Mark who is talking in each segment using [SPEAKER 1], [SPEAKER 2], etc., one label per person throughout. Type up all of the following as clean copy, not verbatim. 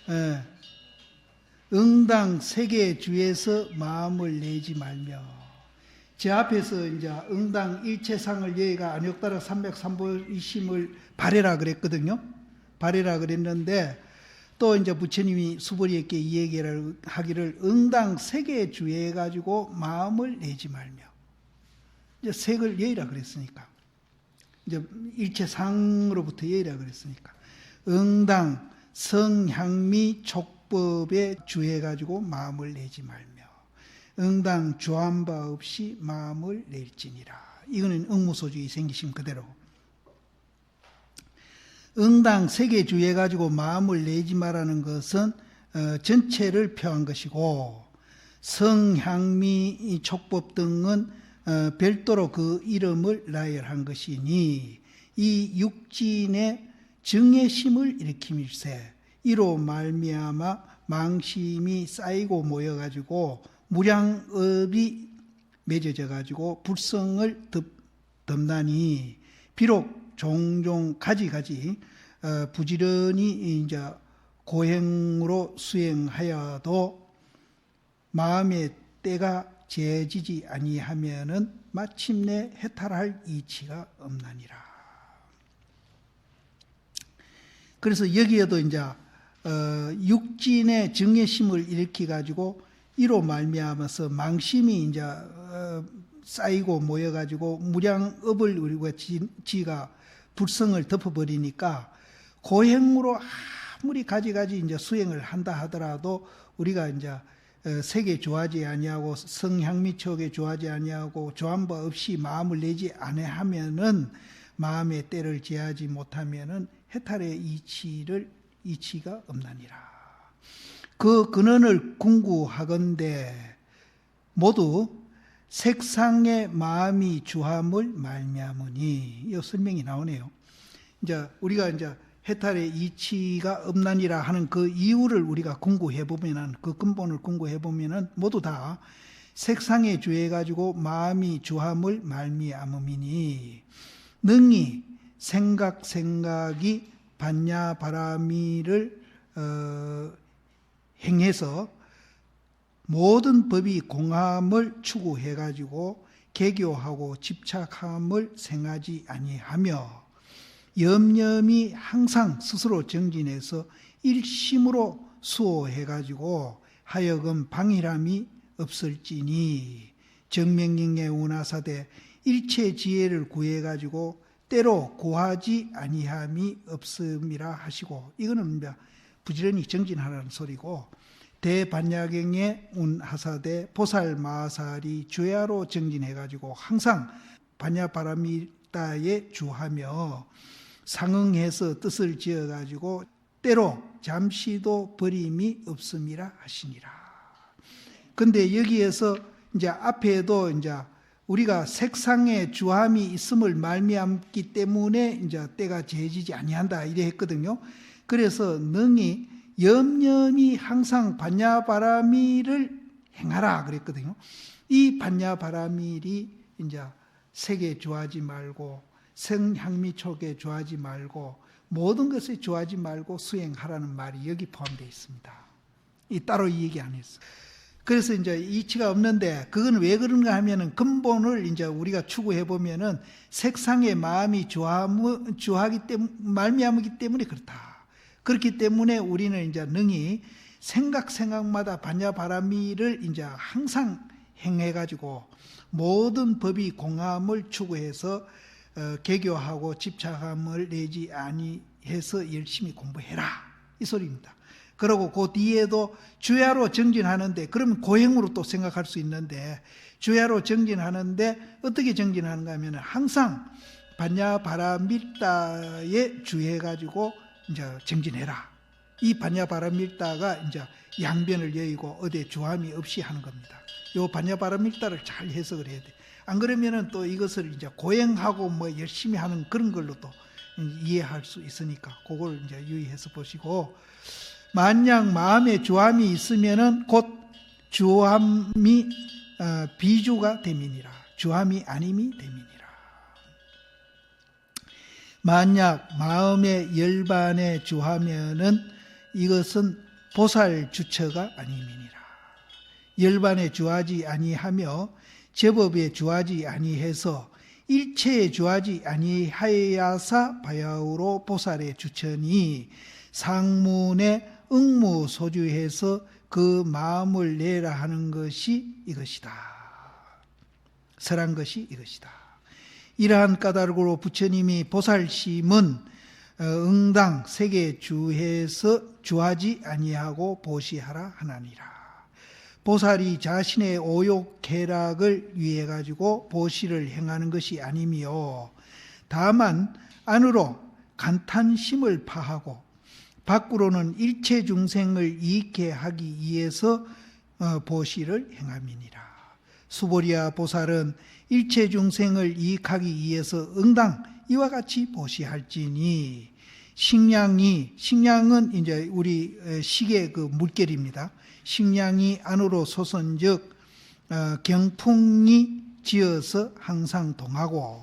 [SPEAKER 1] 예, 응당 세계주에서 마음을 내지 말며. 제 앞에서 이제 응당 일체상을 여기가 안욕따라 303보이심을 바래라 그랬거든요. 바래라 그랬는데 또 이제 부처님이 수보리에게 이 얘기를 하기를 응당 세계주에 가지고 마음을 내지 말며. 이제 색을 여의라 그랬으니까. 이제 일체상으로부터 여의라 그랬으니까. 응당 성향미 촉법에 주해 가지고 마음을 내지 말며 응당 주한 바 없이 마음을 낼지니라. 이거는 응무소주의 생기심 그대로. 응당 세계주해 가지고 마음을 내지 말라는 것은 전체를 표한 것이고 성향미 촉법 등은 별도로 그 이름을 나열한 것이니 이 육진의 정예심을 일으킴일세. 이로 말미암아 망심이 쌓이고 모여가지고 무량업이 맺어져가지고 불성을 덮나니 비록 종종 가지가지 부지런히 이제 고행으로 수행하여도 마음의 때가 재지지 아니하면은 마침내 해탈할 이치가 없나니라. 그래서 여기에도 이제 육진의 정예심을 일으키 가지고 이로 말미암아서 망심이 이제 쌓이고 모여 가지고 무량업을 우리가 지가 불성을 덮어버리니까 고행으로 아무리 가지가지 이제 수행을 한다 하더라도 우리가 이제 색에 좋아하지 아니하고 성향미촉에 좋아하지 아니하고 좋아한 바 없이 마음을 내지 아니하면은 마음의 때를 제하지 못하면은 해탈의 이치가 없나니라. 그 근원을 궁구하건대 모두 색상의 마음이 주함을 말미암으니. 이 설명이 나오네요. 이제 우리가 이제 해탈의 이치가 없나니라 하는 그 이유를 우리가 궁구해 보면은 그 근본을 궁구해 보면은 모두 다 색상에 주해 가지고 마음이 주함을 말미암음이니 능히 생각이 반야바라미를 행해서 모든 법이 공함을 추구해 가지고 개교하고 집착함을 생하지 아니하며 염염이 항상 스스로 정진해서 일심으로 수호해 가지고 하여금 방일함이 없을지니 정명경에 운하사대 일체 지혜를 구해 가지고 때로 구하지 아니함이 없음이라 하시고. 이거는 부지런히 정진하라는 소리고 대반야경에 운하사대 보살마살이 주야로 정진해 가지고 항상 반야바라미다에 주하며 상응해서 뜻을 지어 가지고 때로 잠시도 버림이 없음이라 하시니라. 근데 여기에서 이제 앞에도 이제 우리가 색상에 주함이 있음을 말미암기 때문에 이제 때가 재지지 아니한다 이래 했거든요. 그래서 능히 염염이 항상 반야바라미를 행하라 그랬거든요. 이 반야바라밀이 이제 색에 주하지 말고 성향미촉에 주하지 말고 모든 것에 주하지 말고 수행하라는 말이 여기 포함되어 있습니다. 이 따로 이 얘기 안 했어. 그래서 이제 이치가 없는데 그건 왜 그런가 하면은 근본을 이제 우리가 추구해 보면은 색상의 마음이 주하기 때문에 말미암기 때문에 그렇다. 그렇기 때문에 우리는 이제 능히 생각마다 반야바라미를 이제 항상 행해 가지고 모든 법이 공함을 추구해서 개교하고 집착함을 내지 아니해서 열심히 공부해라 이 소리입니다. 그리고 그 뒤에도 주야로 정진하는데 그러면 고행으로 또 생각할 수 있는데 주야로 정진하는데 어떻게 정진하는가 하면 항상 반야바라밀다에 주해 가지고 이제 정진해라. 이 반야바라밀다가 이제 양변을 여의고 어디에 주함이 없이 하는 겁니다. 요 반야바라밀다를 잘 해석을 해야 돼. 안 그러면은 또 이것을 이제 고행하고 뭐 열심히 하는 그런 걸로 또 이해할 수 있으니까 그걸 이제 유의해서 보시고. 만약 마음에 주함이 있으면은 곧 주함이 비주가 됨이니라. 주함이 아님이 됨이니라. 만약 마음의 열반에 주하면은 이것은 보살 주처가 아님이니라. 열반에 주하지 아니하며 제법에 주하지 아니해서 일체에 주하지 아니하여야사 바야흐로 보살의 주처니 상문에 응무소주해서 그 마음을 내라 하는 것이 이것이다. 설한 것이 이것이다. 이러한 까닭으로 부처님이 보살심은 응당 세계 주해서 주하지 아니하고 보시하라 하나니라. 보살이 자신의 오욕 쾌락을 위해 가지고 보시를 행하는 것이 아니며 다만 안으로 간탄심을 파하고 밖으로는 일체 중생을 이익해 하기 위해서 보시를 행함이니라. 수보리아 보살은 일체 중생을 이익하기 위해서 응당 이와 같이 보시할지니 식량은 이제 우리 식의 그 물결입니다. 식량이 안으로 솟은즉 경풍이 지어서 항상 동하고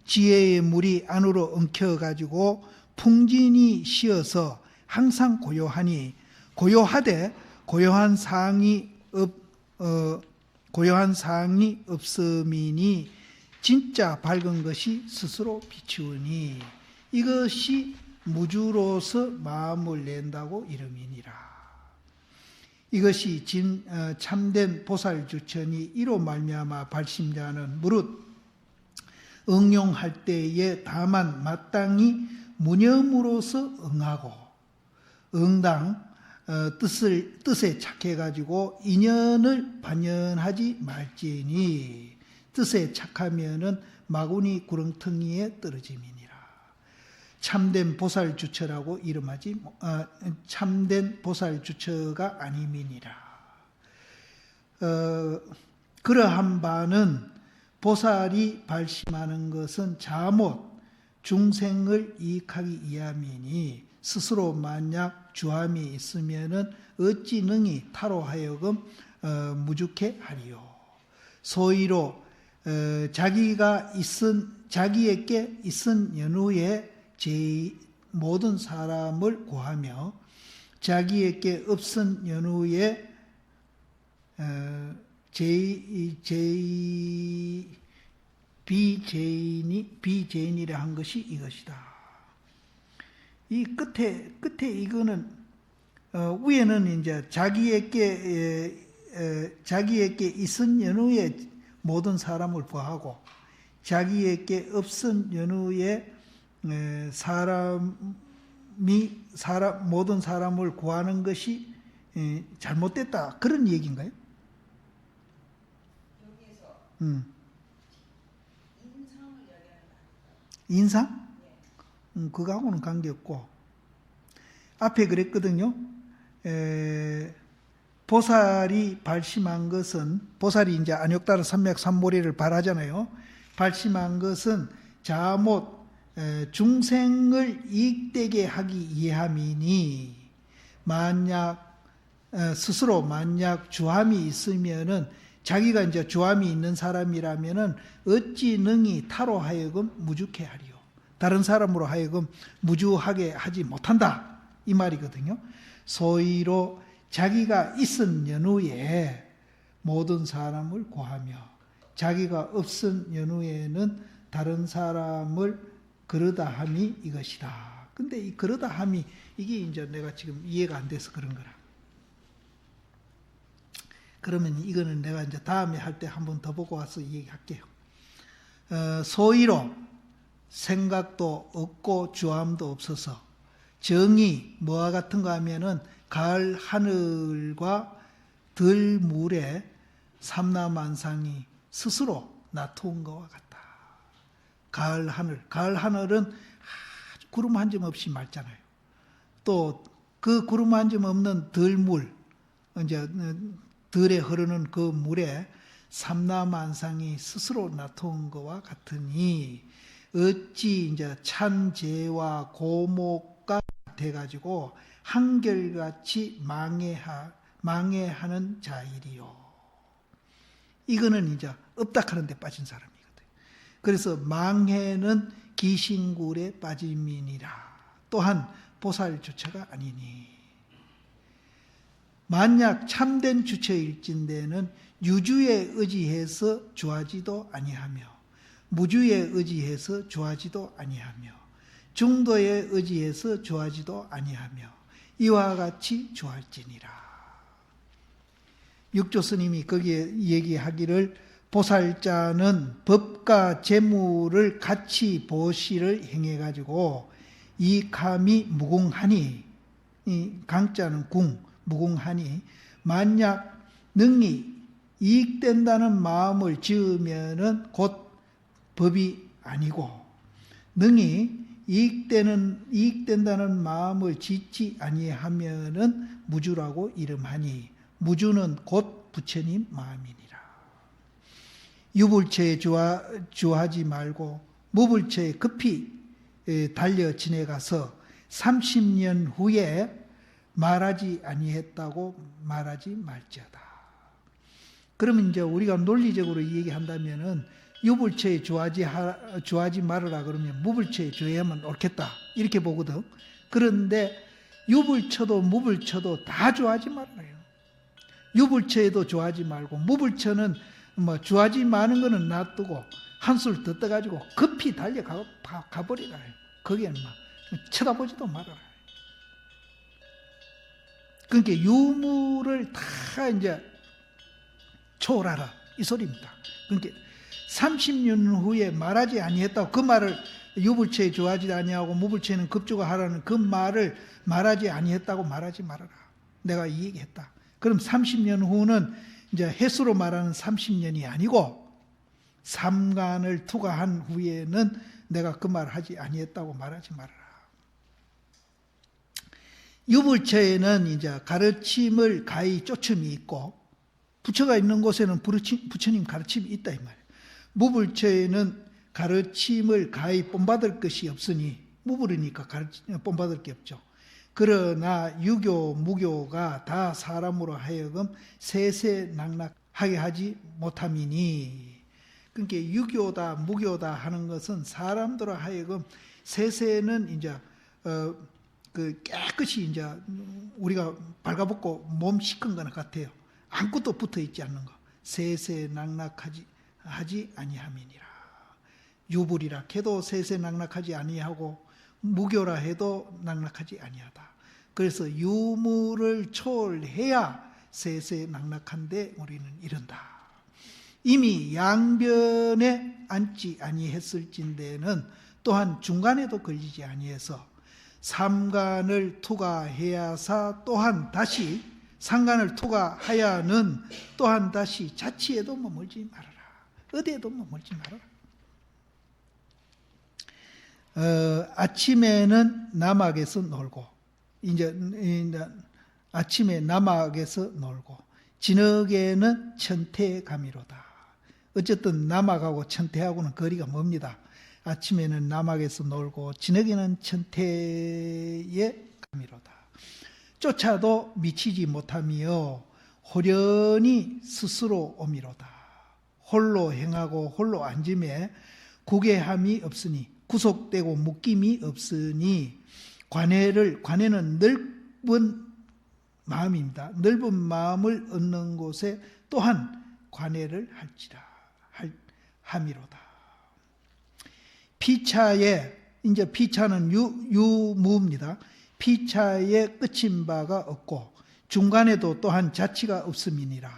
[SPEAKER 1] 지혜의 물이 안으로 엉켜가지고 풍진이 쉬어서 항상 고요하니 고요하되 고요한 사항이 없음이니 진짜 밝은 것이 스스로 비추으니 이것이 무주로서 마음을 낸다고 이름이니라. 이것이 참된 보살주천이 이로 말미암아 발심자는 무릇 응용할 때에 다만 마땅히 무념으로서 응하고 응당 뜻에 착해가지고 인연을 반연하지 말지니 뜻에 착하면은 마구니 구렁텅이에 떨어짐이니라. 참된 보살주처라고 이름하지 참된 보살주처가 아님이니라. 그러한 바는 보살이 발심하는 것은 자못 중생을 이익하기 위함이니 스스로 만약 주함이 있으면은 어찌 능히 타로 하여금 무죽해 하리요. 소위로 자기에게 있은 연후에 모든 사람을 구하며 자기에게 없은 연후에 비재인이라 한 것이 이것이다. 이 끝에 이거는 위에는 이제 자기에게 있은 연후에 모든 사람을 구하고 자기에게 없은 연후에 모든 사람을 구하는 것이 잘못됐다. 그런 얘기인가요?
[SPEAKER 2] 여기에서 인상을 이야기하는
[SPEAKER 1] 인상? 그거하고는 관계없고 앞에 그랬거든요. 보살이 발심한 것은 보살이 이제 안욕다른 삼맥삼보리를 발하잖아요. 발심한 것은 자못 중생을 이익되게 하기 위함이니 스스로 만약 주함이 있으면은 자기가 이제 주함이 있는 사람이라면은 어찌 능히 타로 하여금 무죽해 하리요. 다른 사람으로 하여금 무주하게 하지 못한다. 이 말이거든요. 소위로 자기가 있은 연후에 모든 사람을 구하며 자기가 없은 연후에는 다른 사람을 그러다 함이 이것이다. 근데 이 그러다 함이 이게 이제 내가 지금 이해가 안 돼서 그런 거라. 그러면 이거는 내가 이제 다음에 할 때 한 번 더 보고 와서 얘기할게요. 소위로 생각도 없고 주함도 없어서 정이 뭐와 같은가 하면은 가을 하늘과 들물에 삼라만상이 스스로 나타온 것과 같다. 가을 하늘은 아주 구름 한 점 없이 맑잖아요. 또 그 구름 한 점 없는 들물, 이제 들에 흐르는 그 물에 삼라만상이 스스로 나타온 것과 같으니 어찌 이제 찬재와 고목과 돼가지고 한결같이 망해하는 자일이요. 이거는 이제 업닥하는 데 빠진 사람이거든. 그래서 망해는 기신굴에 빠짐이니라. 또한 보살주처가 아니니 만약 참된 주체일진대는 유주에 의지해서 주하지도 아니하며 무주에 의지해서 주하지도 아니하며 중도에 의지해서 주하지도 아니하며 이와 같이 주할지니라. 육조 스님이 거기에 얘기하기를 보살자는 법과 재물을 같이 보시를 행해가지고 이 감이 무궁하니, 이 강자는 궁, 무궁하니 만약 능히 이익된다는 마음을 지으면은 곧 법이 아니고 능히 이익된다는 마음을 짓지 아니하면은 무주라고 이름하니 무주는 곧 부처님 마음이니라. 유불체에 주하지 말고 무불체에 급히 달려 지내가서 30년 후에 말하지 아니했다고 말하지 말지어다. 그러면 이제 우리가 논리적으로 얘기한다면은 유불체에 주하지 말으라 그러면 무불체에 주하면 옳겠다 이렇게 보거든. 그런데 유불처도 무불처도 다 주하지 말아요. 유불처에도 주하지 말고 무불처는 뭐 주하지 마는 거는 놔두고 한술 더 떠가지고 급히 달려가 버리라. 거기에는 막 쳐다보지도 말아라. 그러니까 유무를 다 이제 초월하라 이 소리입니다. 그러니까 30년 후에 말하지 아니했다고 그 말을 유불체에 주하지 아니하고 무불체는 급주가 하라는 그 말을 말하지 아니했다고 말하지 말아라. 내가 이 얘기했다. 그럼 30년 후는 이제 횟수로 말하는 30년이 아니고 삼간을 투과한 후에는 내가 그 말을 하지 아니했다고 말하지 말아라. 유불처에는 이제 가르침을 가히 쫓음이 있고 부처가 있는 곳에는 부처님 가르침이 있다 이 말이에요. 무불처에는 가르침을 가히 본받을 것이 없으니 무불이니까 본받을 게 없죠. 그러나 유교, 무교가 다 사람으로 하여금 세세낙낙하게 하지 못함이니 그러니까 유교다, 무교다 하는 것은 사람들로 하여금 세세는 이제 그 깨끗이 이제 우리가 발가벗고 몸 씻은 거나 같아요. 아무것도 붙어 있지 않는 거. 세세낙낙하지 아니함이니라. 유불이라 해도 세세낙낙하지 아니하고 무교라 해도 낙낙하지 아니하다. 그래서 유무를 초월해야 세세낙낙한데 우리는 이른다. 이미 양변에 앉지 아니했을진대는 또한 중간에도 걸리지 아니해서 삼간을 투과해야사 또한 다시 상간을 투과하야는 또한 다시 자치에도 머물지 말아라. 어디에도 머물지 말아라. 아침에는 남악에서 놀고 이제 아침에 남악에서 놀고 저녁에는 천태에 가미로다. 어쨌든 남악하고 천태하고는 거리가 멉니다. 아침에는 남악에서 놀고 저녁에는 천태에 가미로다. 쫓아도 미치지 못하며 호련히 스스로 오미로다. 홀로 행하고 홀로 앉음에 구개함이 없으니 구속되고 묶임이 없으니 관해는 넓은 마음입니다. 넓은 마음을 얻는 곳에 또한 관해를 함이로다. 피차에 이제 피차는 유무입니다. 피차에 끝인 바가 없고 중간에도 또한 자치가 없음이니라.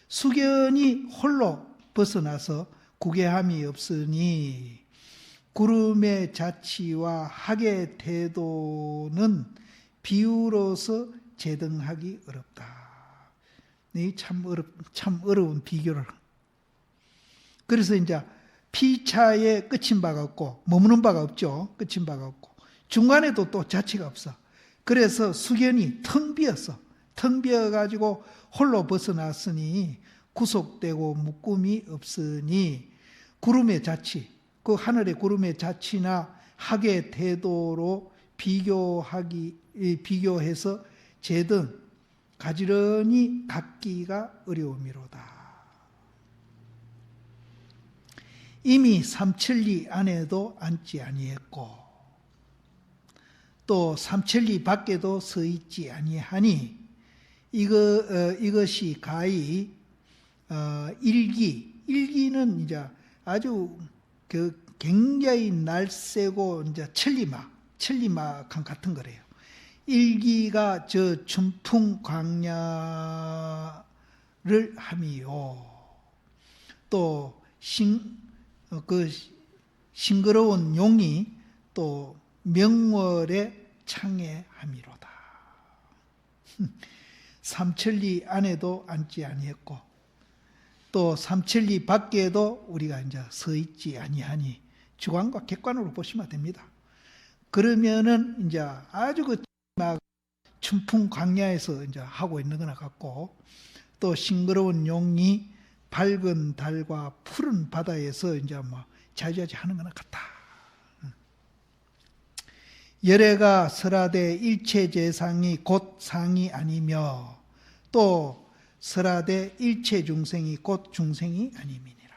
[SPEAKER 1] 수견이 홀로 벗어나서 구개함이 없으니 구름의 자치와 학의 태도는 비유로서 제등하기 어렵다. 참 어려운 비교를. 그래서 이제 피차에 끝인 바가 없고 머무는 바가 없죠. 끝인 바가 없고 중간에도 또 자치가 없어. 그래서 수견이 텅 비었어. 텅 비어가지고 홀로 벗어났으니 구속되고 묶음이 없으니 구름의 자치, 그 하늘의 구름의 자치나 학의 태도로 비교해서 제등 가지런히 갖기가 어려움이로다. 이미 삼천리 안에도 앉지 아니했고 또 삼천리 밖에도 서 있지 아니하니 이것이 가히 일기는 이제 아주 굉장히 날쌔고 이제 천리막 같은 거래요. 일기가 저 춘풍 광야를 함이요. 또 싱그러운 용이 또 명월에 창해함이로다. 삼천리 안에도 앉지 아니했고 또 삼천리 밖에도 우리가 이제 서 있지 아니하니 주관과 객관으로 보시면 됩니다. 그러면은 이제 아주 막 춘풍 광야에서 이제 하고 있는 거나 같고 또 싱그러운 용이 밝은 달과 푸른 바다에서 이제 뭐 자주자주 하는 거나 같다. 열애가 설하되 일체재상이 곧 상이 아니며 또 설하되 일체 중생이 곧 중생이 아님이니라.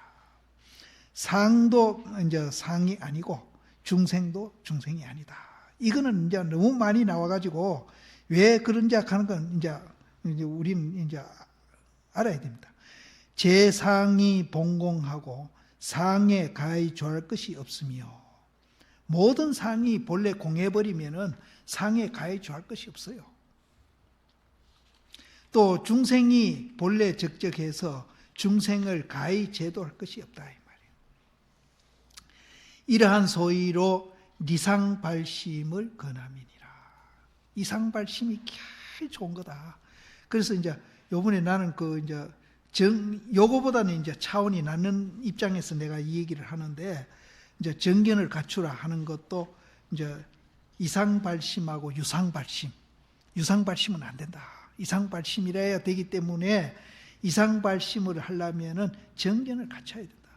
[SPEAKER 1] 상도 이제 상이 아니고 중생도 중생이 아니다. 이거는 이제 너무 많이 나와가지고 왜 그런지 하는 건 이제 우리는 이제 알아야 됩니다. 재상이 본공하고 상에 가히 조할 것이 없으며 모든 상이 본래 공해버리면은 상에 가히 조할 것이 없어요. 또 중생이 본래 적적해서 중생을 가히 제도할 것이 없다 이 말이에요. 이러한 소위로 리상발심을 권함이니라. 이상발심이 캬 좋은 거다. 그래서 이제 요번에 나는 이제 요거보다는 이제 차원이 낮는 입장에서 내가 이 얘기를 하는데 이제 정견을 갖추라 하는 것도 이제 이상발심하고 유상발심은 안 된다. 이상발심이라 해야 되기 때문에 이상발심을 하려면은 정견을 갖춰야 된다.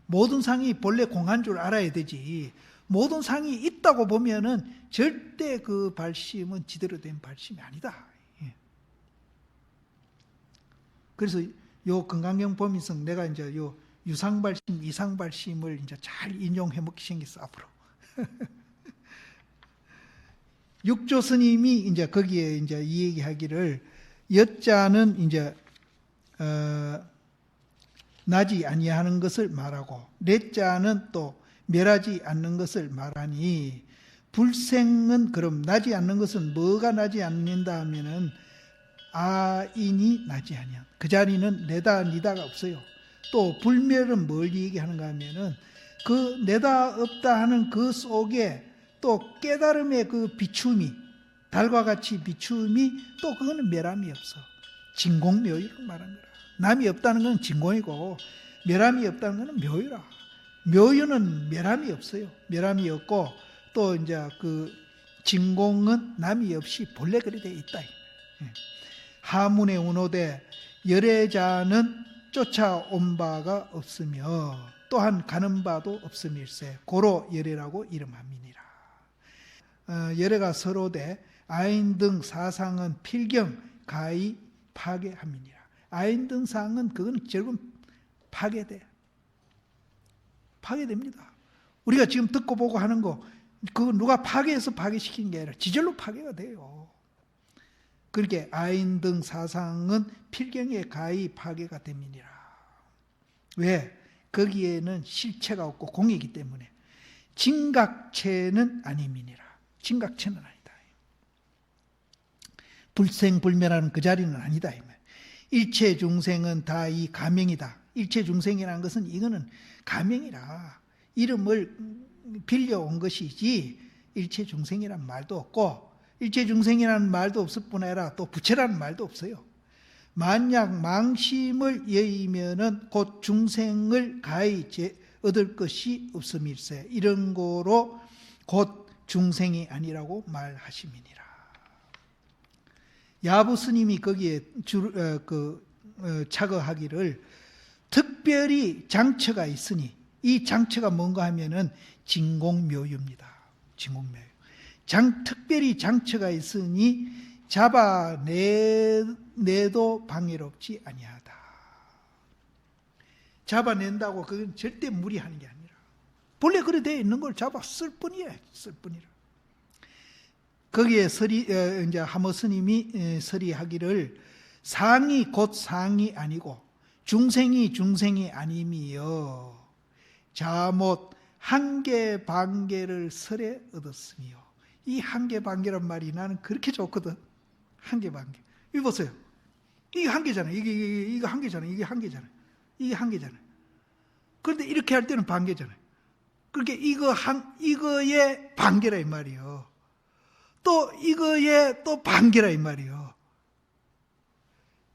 [SPEAKER 1] 모든 상이 본래 공한 줄 알아야 되지. 모든 상이 있다고 보면은 절대 그 발심은 제대로 된 발심이 아니다. 그래서 요 건강경 범위성 내가 이제 요 유상발심, 이상발심을 이제 잘 인용해 먹기 생겼어 앞으로. 육조 스님이 이제 거기에 이제 이 얘기하기를 여자는 이제 나지 아니하는 것을 말하고 내자는 또 멸하지 않는 것을 말하니 불생은 그럼 나지 않는 것은 뭐가 나지 않는다 하면은 아인이 나지 아니야. 그 자리는 내다 니다가 없어요. 또 불멸은 뭘 얘기하는가 하면은 그 내다 없다 하는 그 속에 또 깨달음의 그 비춤이 달과 같이 비춤이 또 그거는 멸함이 없어. 진공묘유를 말한 거라. 남이 없다는 건 진공이고 멸함이 없다는 건 묘유라. 묘유는 멸함이 없어요. 멸함이 없고 또 이제 그 진공은 남이 없이 본래 그리 돼 있다. 하문에 운호되 열애자는 쫓아온 바가 없으며 또한 가는 바도 없음일세 고로 열애라고 이름함이니라. 열애가 서로되 아인 등 사상은 필경 가히 파괴함이니라. 아인 등 상은 그건 결국은 파괴됩니다. 우리가 지금 듣고 보고 하는 거 그거 누가 파괴해서 파괴시킨 게 아니라 지절로 파괴가 돼요. 그렇게 아인 등 사상은 필경에 가히 파괴가 됨이니라. 왜? 거기에는 실체가 없고 공이기 때문에. 진각체는 아님이니라. 진각체는 아니다. 불생불멸하는 그 자리는 아니다. 일체 중생은 다 이 가명이다. 일체 중생이라는 것은 이거는 가명이라. 이름을 빌려온 것이지 일체 중생이라는 말도 없고 일체 중생이라는 말도 없을 뿐 아니라 또 부처라는 말도 없어요. 만약 망심을 여의면은 곧 중생을 가히 얻을 것이 없음일세. 이런 거로 곧 중생이 아니라고 말하심이니라. 야부 스님이 거기에 착어하기를 특별히 장처가 있으니 이 장처가 뭔가 하면은 진공묘유입니다. 진공묘유. 특별히 장처가 있으니 잡아내도 방해롭지 아니하다. 잡아낸다고 그건 절대 무리하는 게 아니라 본래 그래 되어 있는 걸 잡아 쓸 뿐이야. 쓸 뿐이라. 거기에 이제 하모 스님이 서리하기를 상이 곧 상이 아니고 중생이 중생이 아님이여 자못 한계반계를 설에 얻었으며. 이 한계반계란 말이 나는 그렇게 좋거든. 한계반계. 이거 보세요. 이게 한계잖아요. 이거 한계잖아요. 이게 한계잖아요. 이게 한계잖아요. 그런데 이렇게 할 때는 반계잖아요. 그러니까 이거의 반계라 이 말이에요. 또 이거의 또 반계라 이 말이에요.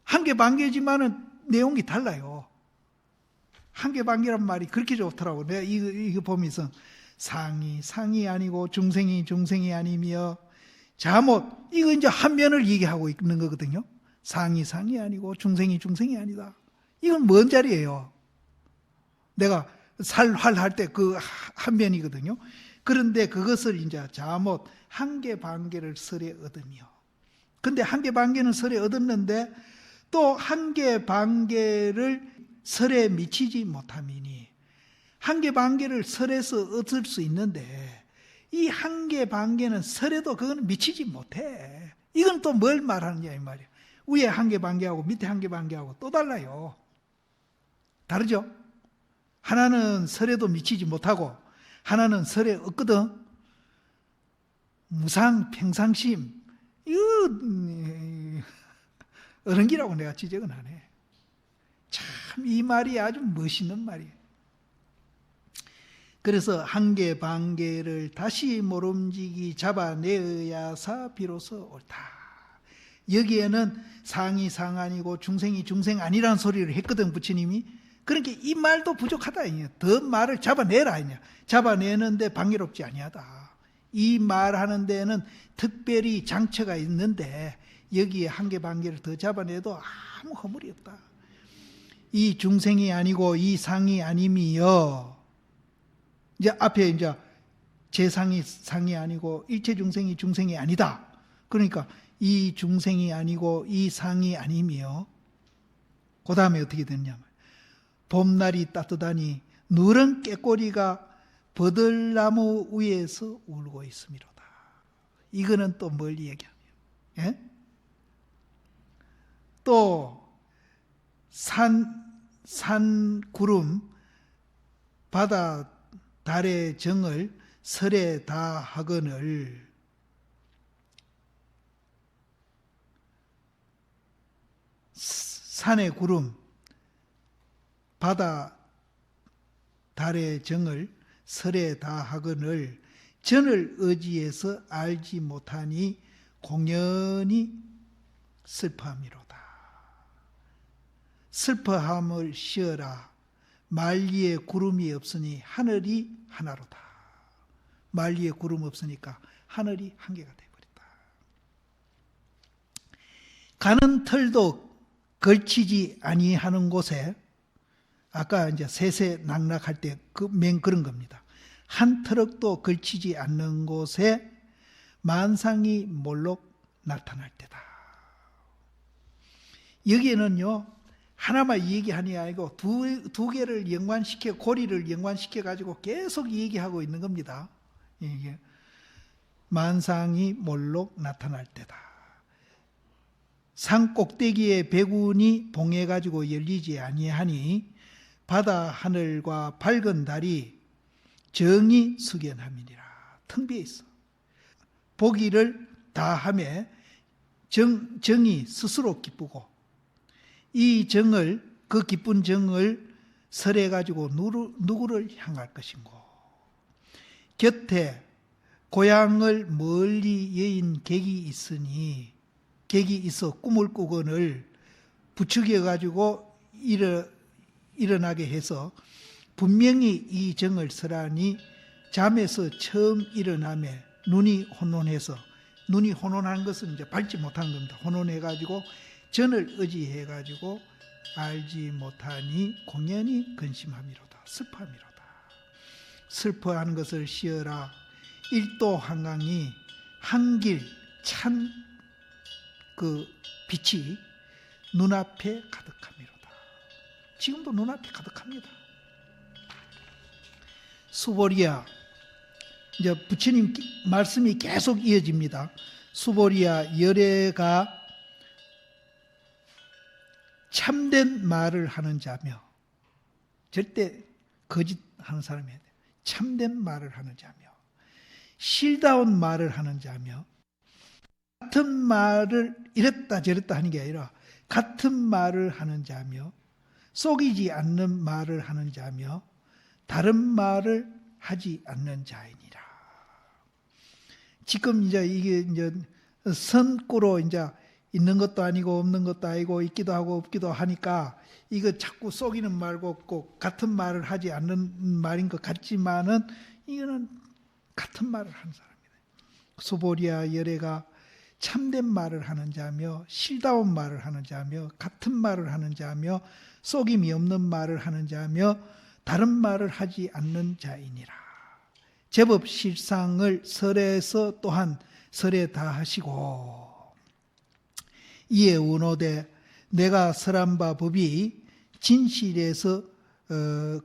[SPEAKER 1] 한계 반계지만은 내용이 달라요. 한계 반계란 말이 그렇게 좋더라고. 내가 이거 보면서 상이 아니고 중생이 아니며 자못, 이거 이제 한 면을 얘기하고 있는 거거든요. 상이 아니고 중생이 아니다. 이건 뭔 자리예요? 내가 살활할 때 그 한 면이거든요. 그런데 그것을 이제 자못 한계 반계를 설에 얻으며. 근데 한계 반계는 설에 얻었는데 또 한계 반계를 설에 미치지 못함이니. 한계 반계를 설에서 얻을 수 있는데 이 한계 반계는 설에도 그건 미치지 못해. 이건 또 뭘 말하느냐 이 말이에요. 위에 한계 반계하고 밑에 한계 반계하고 또 달라요. 다르죠? 하나는 설에도 미치지 못하고 하나는 설에 얻거든. 무상 평상심. 이거 어른기라고 내가 지적은 안 해. 참 이 말이 아주 멋있는 말이에요. 그래서 한계 반계를 다시 모름지기 잡아내어야사 비로소 옳다. 여기에는 상이 상 아니고 중생이 중생 아니라는 소리를 했거든 부처님이. 그러니까 이 말도 부족하다. 더 말을 잡아내라. 잡아내는데 방해롭지 아니하다. 이 말하는 데는 특별히 장처가 있는데 여기에 한계 반계를 더 잡아내도 아무 허물이 없다. 이 중생이 아니고 이 상이 아님이여. 이제 앞에 이제 제상이 상이 아니고 일체 중생이 아니다. 그러니까 이 중생이 아니고 이 상이 아님이여. 그 다음에 어떻게 됐냐면 봄날이 따뜻하니 누런 깨꼬리가 버들나무 위에서 울고 있음이로다. 이거는 또 뭘 얘기하면, 예? 또 산 구름 바다 달의 정을 설에 다 하거늘 산의 구름 바다 달의 정을 설에 다 하거늘 전을 의지해서 알지 못하니 공연히 슬퍼함이로다. 슬퍼함을 쉬어라. 만리에 구름이 없으니 하늘이 하나로다. 만리에 구름 없으니까 하늘이 한 개가 되어버렸다. 가는 털도 걸치지 아니하는 곳에 아까 이제 세세 낙락할 때 그런 겁니다. 한 트럭도 걸치지 않는 곳에 만상이 몰록 나타날 때다. 여기에는요 하나만 얘기하니 아니고 두 개를 연관시켜 고리를 연관시켜 가지고 계속 얘기하고 있는 겁니다. 이게 만상이 몰록 나타날 때다. 산 꼭대기에 백운이 봉해 가지고 열리지 아니하니 바다 하늘과 밝은 달이 정이 숙연함이니라. 텅 비어 있어. 보기를 다하며 정이 스스로 기쁘고 이 정을 그 기쁜 정을 설해 가지고 누구를 향할 것인고 곁에 고향을 멀리 여인 객이 있으니 객이 있어 꿈을 꾸거늘 부추겨 가지고 일어나게 해서 분명히 이 정을 설하니 잠에서 처음 일어나매 눈이 혼돈해서 눈이 혼돈한 것은 이제 밟지 못한 겁니다. 혼돈해 가지고 전을 의지해 가지고 알지 못하니 공연히 근심함이로다. 슬퍼함이로다. 슬퍼하는 것을 쉬어라. 일도 한강이 한길 찬 그 빛이 눈앞에 가득함이로다. 지금도 눈앞에 가득합니다. 수보리야, 이제 부처님 말씀이 계속 이어집니다. 수보리야, 열애가 참된 말을 하는 자며, 절대 거짓하는 사람이 아니에요. 참된 말을 하는 자며, 실다운 말을 하는 자며, 같은 말을 이랬다 저랬다 하는 게 아니라 같은 말을 하는 자며, 속이지 않는 말을 하는 자며, 다른 말을 하지 않는 자이니라. 지금 이제 이게 이제 선구로 이제 있는 것도 아니고 없는 것도 아니고 있기도 하고 없기도 하니까 이거 자꾸 속이는 말고 꼭 같은 말을 하지 않는 말인 것 같지만은 이거는 같은 말을 하는 사람이다. 소보리아 여레가 참된 말을 하는 자며, 실다운 말을 하는 자며, 같은 말을 하는 자며, 속임이 없는 말을 하는 자며, 다른 말을 하지 않는 자이니라. 제법 실상을 설에서 또한 설에 다하시고, 이에 원오되 내가 설한 바 법이 진실에서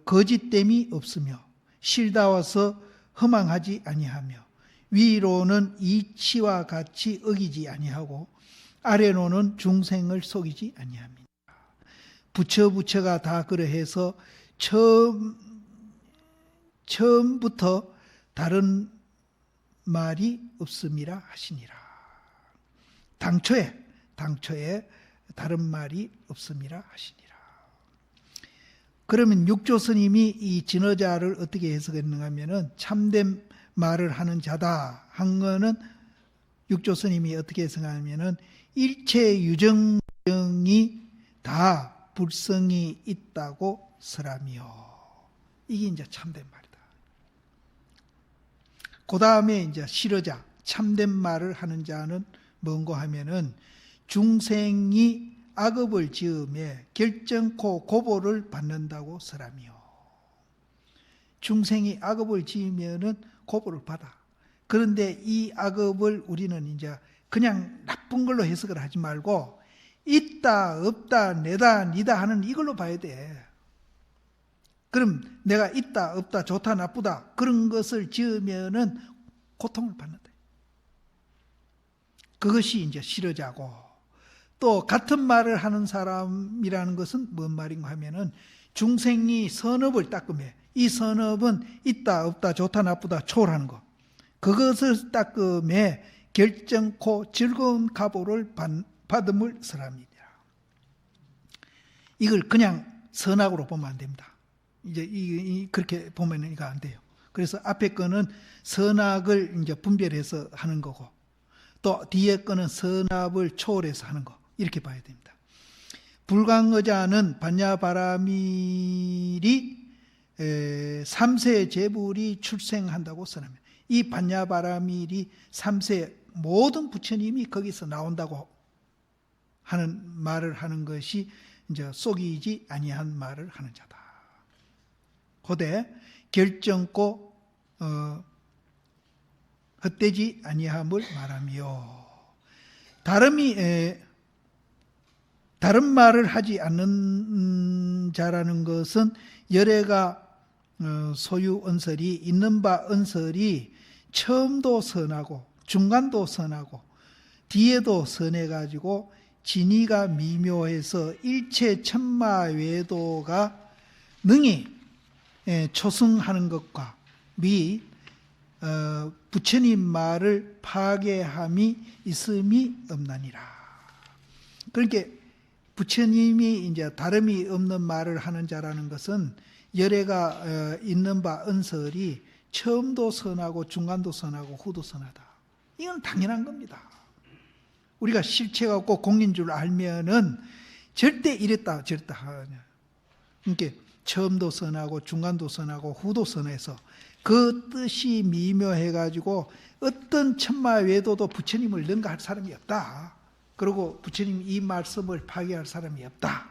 [SPEAKER 1] 거짓됨이 없으며, 실다워서 허망하지 아니하며, 위로는 이치와 같이 어기지 아니하고 아래로는 중생을 속이지 아니합니다. 부처가 다 그러해서 처음부터 다른 말이 없음이라 하시니라. 당초에 다른 말이 없음이라 하시니라. 그러면 육조 스님이 이 진어자를 어떻게 해석했는가 하면은 참된 말을 하는 자다 한 거는 육조 스님이 어떻게 해석하냐면은 일체 유정이 다 불성이 있다고 설하며, 이게 이제 참된 말이다. 그 다음에 이제 실어자, 참된 말을 하는 자는 뭔고 하면은 중생이 악업을 지음에 결정코 고보를 받는다고 설하며, 중생이 악업을 지으면은 고보를 받아. 그런데 이 악업을 우리는 이제 그냥 나쁜 걸로 해석을 하지 말고 있다, 없다, 내다, 니다 하는 이걸로 봐야 돼. 그럼 내가 있다, 없다, 좋다, 나쁘다 그런 것을 지으면은 고통을 받는다. 그것이 이제 실어자고, 또 같은 말을 하는 사람이라는 것은 뭔 말인가 하면은 중생이 선업을 닦으며, 이 선업은 있다, 없다, 좋다, 나쁘다, 초월하는 것. 그것을 닦음에 결정코 즐거운 가보를 받음을 설합니다. 이걸 그냥 선악으로 보면 안 됩니다. 이제 그렇게 보면 이거 안 돼요. 그래서 앞에 거는 선악을 이제 분별해서 하는 거고, 또 뒤에 거는 선악을 초월해서 하는 거, 이렇게 봐야 됩니다. 불광의자는 반야바라밀이 3세 제불이 출생한다고 선합니다. 이 반야바라밀이 3세 모든 부처님이 거기서 나온다고 하는 말을 하는 것이 이제 속이지 아니한 말을 하는 자다. 고대 결정코 헛되지 아니함을 말하며, 다른 말을 하지 않는 자라는 것은 열애가 소유 언설이 있는 바 언설이 처음도 선하고 중간도 선하고 뒤에도 선해가지고 진의가 미묘해서 일체 천마 외도가 능히 초승하는 것과 미 부처님 말을 파괴함이 있음이 없나니라. 그러니까 부처님이 이제 다름이 없는 말을 하는 자라는 것은 열애가 있는 바 언설이 처음도 선하고 중간도 선하고 후도 선하다. 이건 당연한 겁니다. 우리가 실체가 꼭 공인 줄 알면은 절대 이랬다 저랬다 하냐. 그러니까 처음도 선하고 중간도 선하고 후도 선해서 그 뜻이 미묘해가지고 어떤 천마 외도도 부처님을 능가할 사람이 없다. 그리고 부처님 이 말씀을 파괴할 사람이 없다.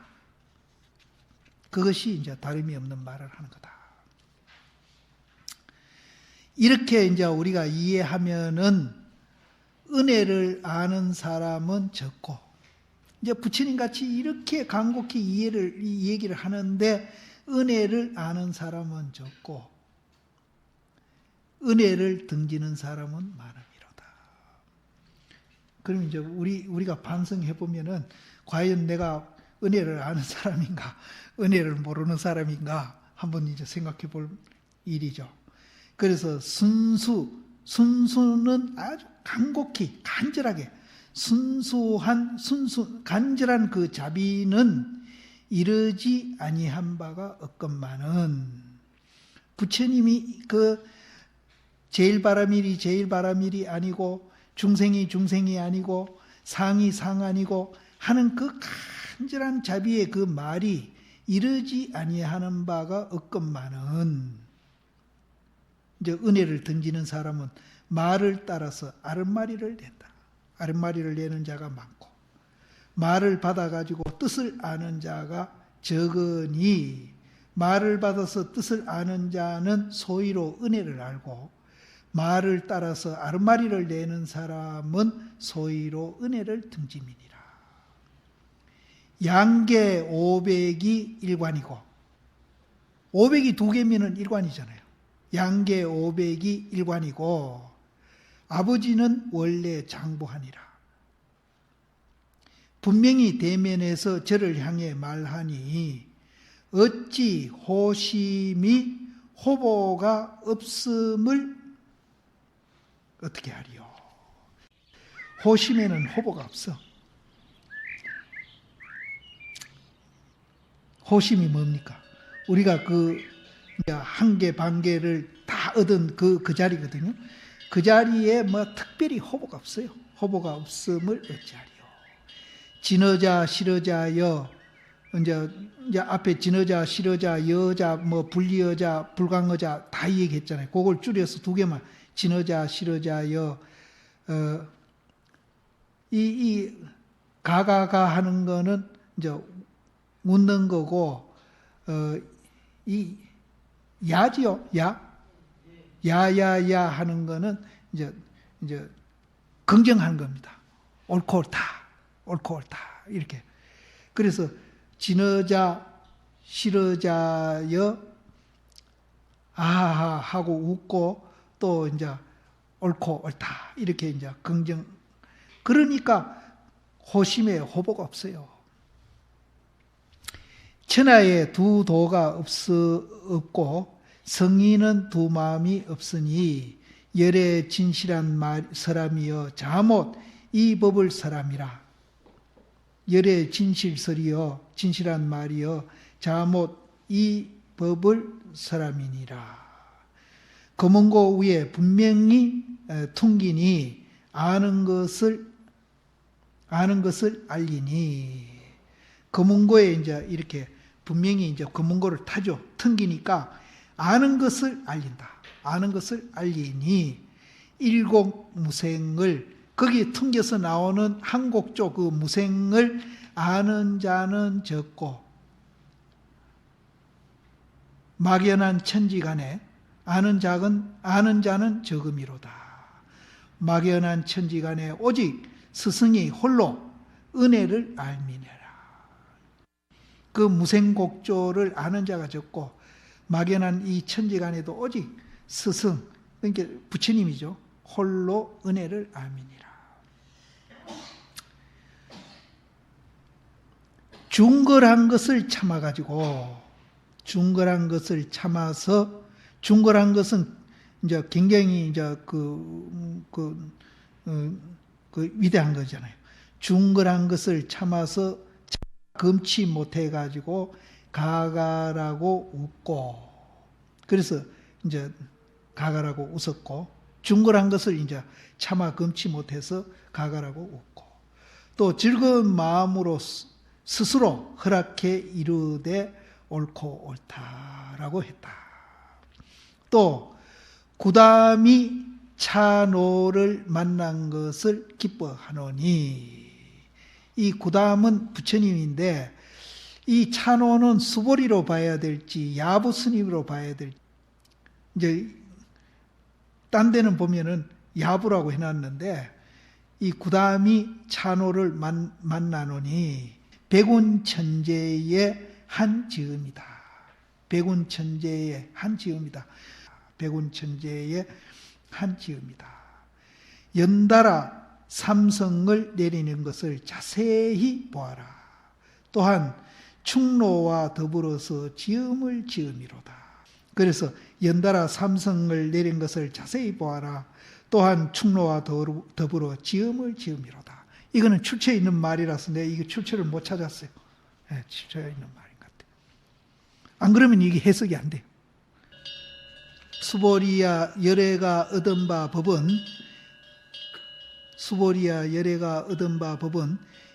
[SPEAKER 1] 그것이 이제 다름이 없는 말을 하는 거다. 이렇게 이제 우리가 이해하면은 은혜를 아는 사람은 적고, 이제 부처님 같이 이렇게 간곡히 이 얘기를 하는데 은혜를 아는 사람은 적고, 은혜를 등지는 사람은 많음이로다. 그럼 이제 우리가 반성해 보면은 과연 내가 은혜를 아는 사람인가, 은혜를 모르는 사람인가 한번 이제 생각해 볼 일이죠. 그래서 순수는 아주 간곡히, 간절하게, 간절한 그 자비는 이르지 아니한 바가 없건만은, 부처님이 그 제일 바라밀이 아니고, 중생이 아니고, 상이 상 아니고 하는 그 간절한 자비의 그 말이 이르지 아니하는 바가 없건만은, 이제 은혜를 던지는 사람은 말을 따라서 아랫마리를 낸다. 아랫마리를 내는 자가 많고, 말을 받아가지고 뜻을 아는 자가 적으니, 말을 받아서 뜻을 아는 자는 소위로 은혜를 알고, 말을 따라서 아랫마리를 내는 사람은 소위로 은혜를 등짐이니라. 양계 500이 일관이고, 500이 두 개면은 일관이잖아요. 양계 500이 일관이고, 아버지는 원래 장부하니라. 분명히 대면에서 저를 향해 말하니, 어찌 호심이 호보가 없음을 어떻게 하리요? 호심에는 호보가 없어. 호심이 뭡니까? 우리가 그 한계 반계를 다 얻은 그 자리거든요. 그 자리에 뭐 특별히 호보가 없어요. 호보가 없음을 어찌하리요? 진어자, 실어자여, 이제 앞에 진어자, 실어자, 여자, 뭐 불리어자, 불광어자 다 얘기했잖아요. 그걸 줄여서 두 개만, 진어자, 실어자여, 이 가가가 하는 거는 이제 웃는 거고, 이 야지요, 야야야 하는 거는 이제 긍정하는 겁니다. 옳고 옳다 이렇게. 그래서 진어자, 실어자여, 아하하 하고 웃고, 또 이제 옳고 옳다 이렇게 이제 긍정. 그러니까 호심에 호보가 없어요. 천하에 두 도가 없고 성인은 두 마음이 없으니 열의 진실한 사람이여 자못 이 법을 사람이라. 열의 진실설이여 진실한 말이여 자못 이 법을 사람이니라. 검은고 위에 분명히 퉁기니 아는 것을 알리니. 검은고에 이제 이렇게 분명히 이제 검은고를 타죠. 퉁기니까 아는 것을 알린다. 아는 것을 알리니 일곡무생을, 거기에 퉁겨서 나오는 한곡조 그 무생을 아는 자는 적고, 막연한 천지간에 아는 자는 적음이로다. 막연한 천지간에 오직 스승이 홀로 은혜를 알미니라. 그 무생곡조를 아는 자가 적고, 막연한 이 천지간에도 오직 스승, 그러니까 부처님이죠. 홀로 은혜를 알미니라. 중걸한 것을 참아가지고, 중걸한 것을 참아서, 중걸한 것은 이제 굉장히 이제 위대한 거잖아요. 중걸한 것을 참아서 금치 못해가지고 가가라고 웃고, 그래서 이제 가가라고 웃었고, 중걸한 것을 이제 참아 금치 못해서 가가라고 웃고, 또 즐거운 마음으로 스스로 허락해 이르되 옳고 옳다라고 했다. 또 구담이 차노를 만난 것을 기뻐하노니, 이 구담은 부처님인데 이 차노는 수보리로 봐야 될지 야부 스님으로 봐야 될지, 이제 딴 데는 보면은 야부라고 해놨는데, 이 구담이 차노를 만나노니 백운천재의 한 지음이다. 백운천재의 한 지음이다. 백운천재의 한 지음이다. 연달아 삼성을 내리는 것을 자세히 보아라. 또한 충노와 더불어서 지음을 지음이로다. 그래서 연달아 삼성을 내린 것을 자세히 보아라. 또한 충노와 더불어 지음을 지음이로다. 이거는 출처에 있는 말이라서 내가 이게 출처를 못 찾았어요. 네, 출처에 있는 말인 것 같아요. 안 그러면 이게 해석이 안 돼요. 수보리야 열애가 얻은 바 법은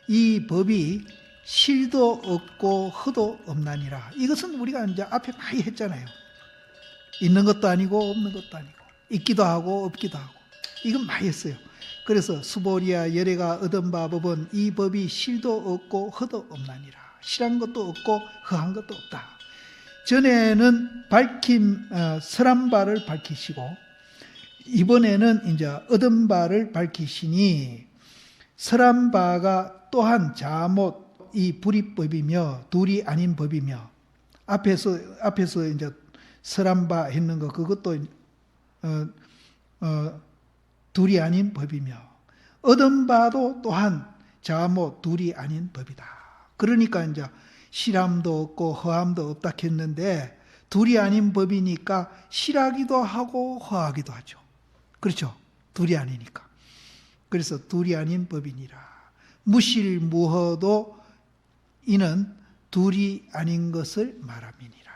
[SPEAKER 1] 이 법이 실도 없고 허도 없나니라. 이것은 우리가 이제 앞에 많이 했잖아요. 있는 것도 아니고 없는 것도 아니고 있기도 하고 없기도 하고 이건 많이 했어요. 그래서 수보리야 열애가 얻은 바 법은 이 법이 실도 없고 허도 없나니라. 실한 것도 없고 허한 것도 없다. 전에는 밝힌 설한 바를 밝히시고 이번에는 이제 얻은 바를 밝히시니 설한 바가 또한 자못 이 불이법이며 둘이 아닌 법이며 앞에서 이제 설한 바 했는 거 그것도 둘이 아닌 법이며 얻은 바도 또한 자못 둘이 아닌 법이다. 그러니까 이제 실함도 없고 허함도 없다 했는데 둘이 아닌 법이니까 실하기도 하고 허하기도 하죠. 그렇죠? 둘이 아니니까. 그래서 둘이 아닌 법이니라. 무실무허도 이는 둘이 아닌 것을 말함이니라.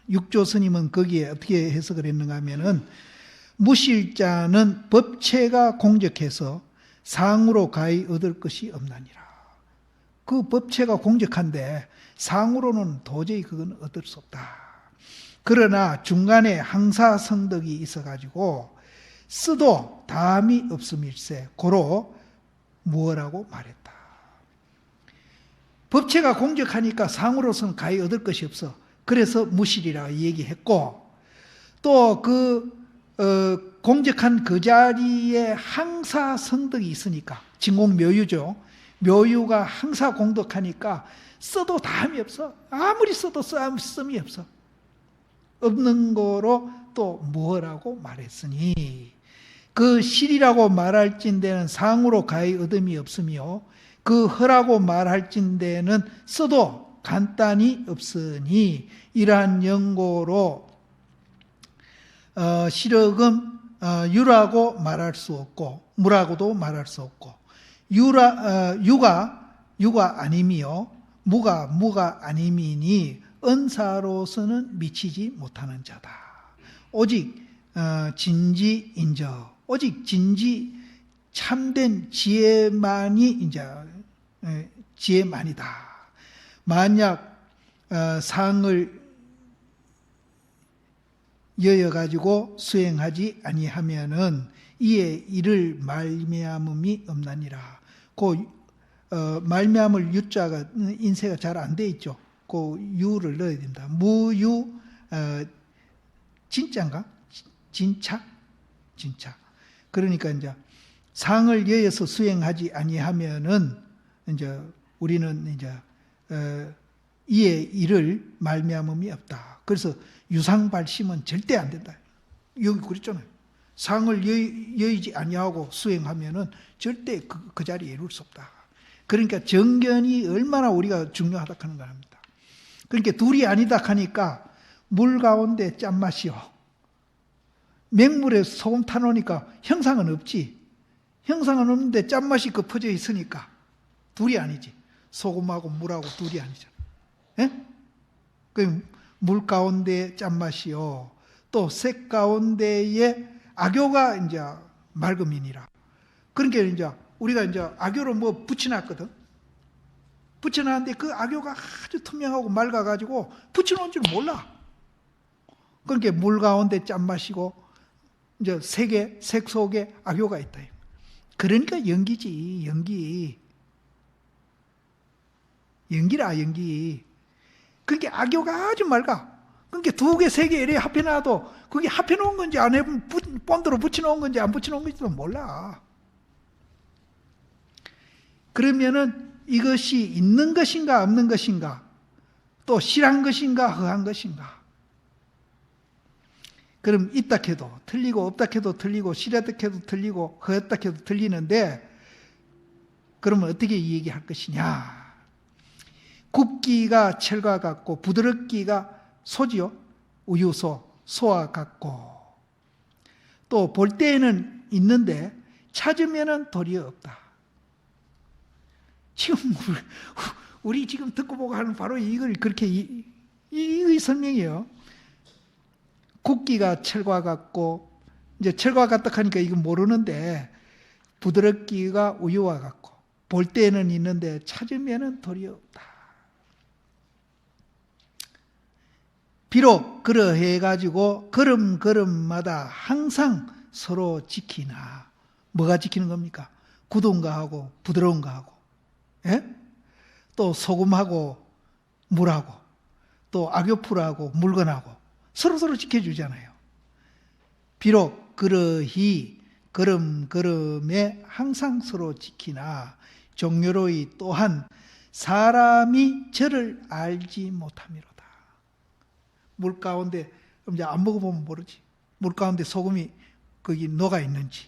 [SPEAKER 1] 육조 스님은 거기에 어떻게 해석을 했는가 하면은 무실자는 법체가 공적해서 상으로 가히 얻을 것이 없나니라. 그 법체가 공적한데 상으로는 도저히 그건 얻을 수 없다. 그러나 중간에 항사성덕이 있어가지고 쓰도 다함이 없음일세 고로 무어라고 말했다. 법체가 공적하니까 상으로서는 가히 얻을 것이 없어. 그래서 무실이라고 얘기했고 또 공적한 그 자리에 항사성덕이 있으니까 진공묘유죠. 묘유가 항사 공덕하니까 써도 다함이 없어. 아무리 써도 씀이 없어. 없는 거로 또 무어라고 말했으니 그 실이라고 말할진대는 상으로 가히 얻음이 없으며 그 허라고 말할진대는 써도 간단히 없으니 이러한 연고로 실억은 유라고 말할 수 없고 무라고도 말할 수 없고 유가 아님이요 무가 아님이니 은사로서는 미치지 못하는 자다. 오직 진지인저 오직 진지 참된 지혜만이 이제 지혜만이다. 만약 상을 여여가지고 수행하지 아니하면은 이에 이를 말미암음이 없나니라. 그 말미암을 유자가 인쇄가 잘 안 돼 있죠. 그 유를 넣어야 됩니다. 무유 진짜인가? 진차. 그러니까 이제 상을 여여서 수행하지 아니하면은 이제 우리는 이제 이에 이를 말미암음이 없다. 그래서 유상발심은 절대 안 된다. 여기 그랬잖아요. 상을 여의지 아니하고 수행하면은 절대 그 자리에 이룰 수 없다. 그러니까 정견이 얼마나 우리가 중요하다 하는 걸 합니다. 그러니까 둘이 아니다 하니까 물 가운데 짠맛이요. 맹물에 소금 타놓으니까 형상은 없지. 형상은 없는데 짠맛이 퍼져 있으니까 둘이 아니지. 소금하고 물하고 둘이 아니잖아. 예? 그 물 가운데 짠맛이요. 또 색 가운데에 악교가 이제 맑음이니라. 그러니까 이제 우리가 이제 악교로 뭐 붙여놨거든. 붙여놨는데 그 악교가 아주 투명하고 맑아가지고 붙여놓은 줄 몰라. 그러니까 물 가운데 짠맛이고 이제 색 속에 악교가 있다. 그러니까 연기지, 연기. 그러니까 악교가 아주 맑아. 그러니까 두 개, 세 개 이래 합해놔도 그게 합해놓은 건지 안 해보면 본드로 붙여놓은 건지 안 붙여놓은 건지도 몰라. 그러면은 이것이 있는 것인가 없는 것인가 또 실한 것인가 허한 것인가. 그럼 있다 해도 틀리고 없다 해도 틀리고 실했다 해도 틀리고 허했다 해도 틀리는데 그러면 어떻게 이 얘기할 것이냐. 굽기가 철과 같고 부드럽기가 소지요. 우유소, 소와 같고. 또 볼 때에는 있는데 찾으면은 도리어 없다. 지금 우리 지금 듣고 보고 하는 바로 이걸 그렇게 이 설명이에요. 굽기가 철과 같고, 이제 철과 같다 하니까 이건 모르는데, 부드럽기가 우유와 같고, 볼 때는 있는데 찾으면은 도리어 없다. 비록 그러해 가지고 걸음걸음마다 항상 서로 지키나. 뭐가 지키는 겁니까? 굳은 거하고 부드러운 거하고, 예? 또 소금하고 물하고, 또 악교풀하고 물건하고 서로서로 지켜주잖아요. 비록 그러히 걸음걸음에 항상 서로 지키나 종료로이 또한 사람이 저를 알지 못함이로다. 물 가운데 이제 안 먹어보면 모르지. 물 가운데 소금이 거기 녹아 있는지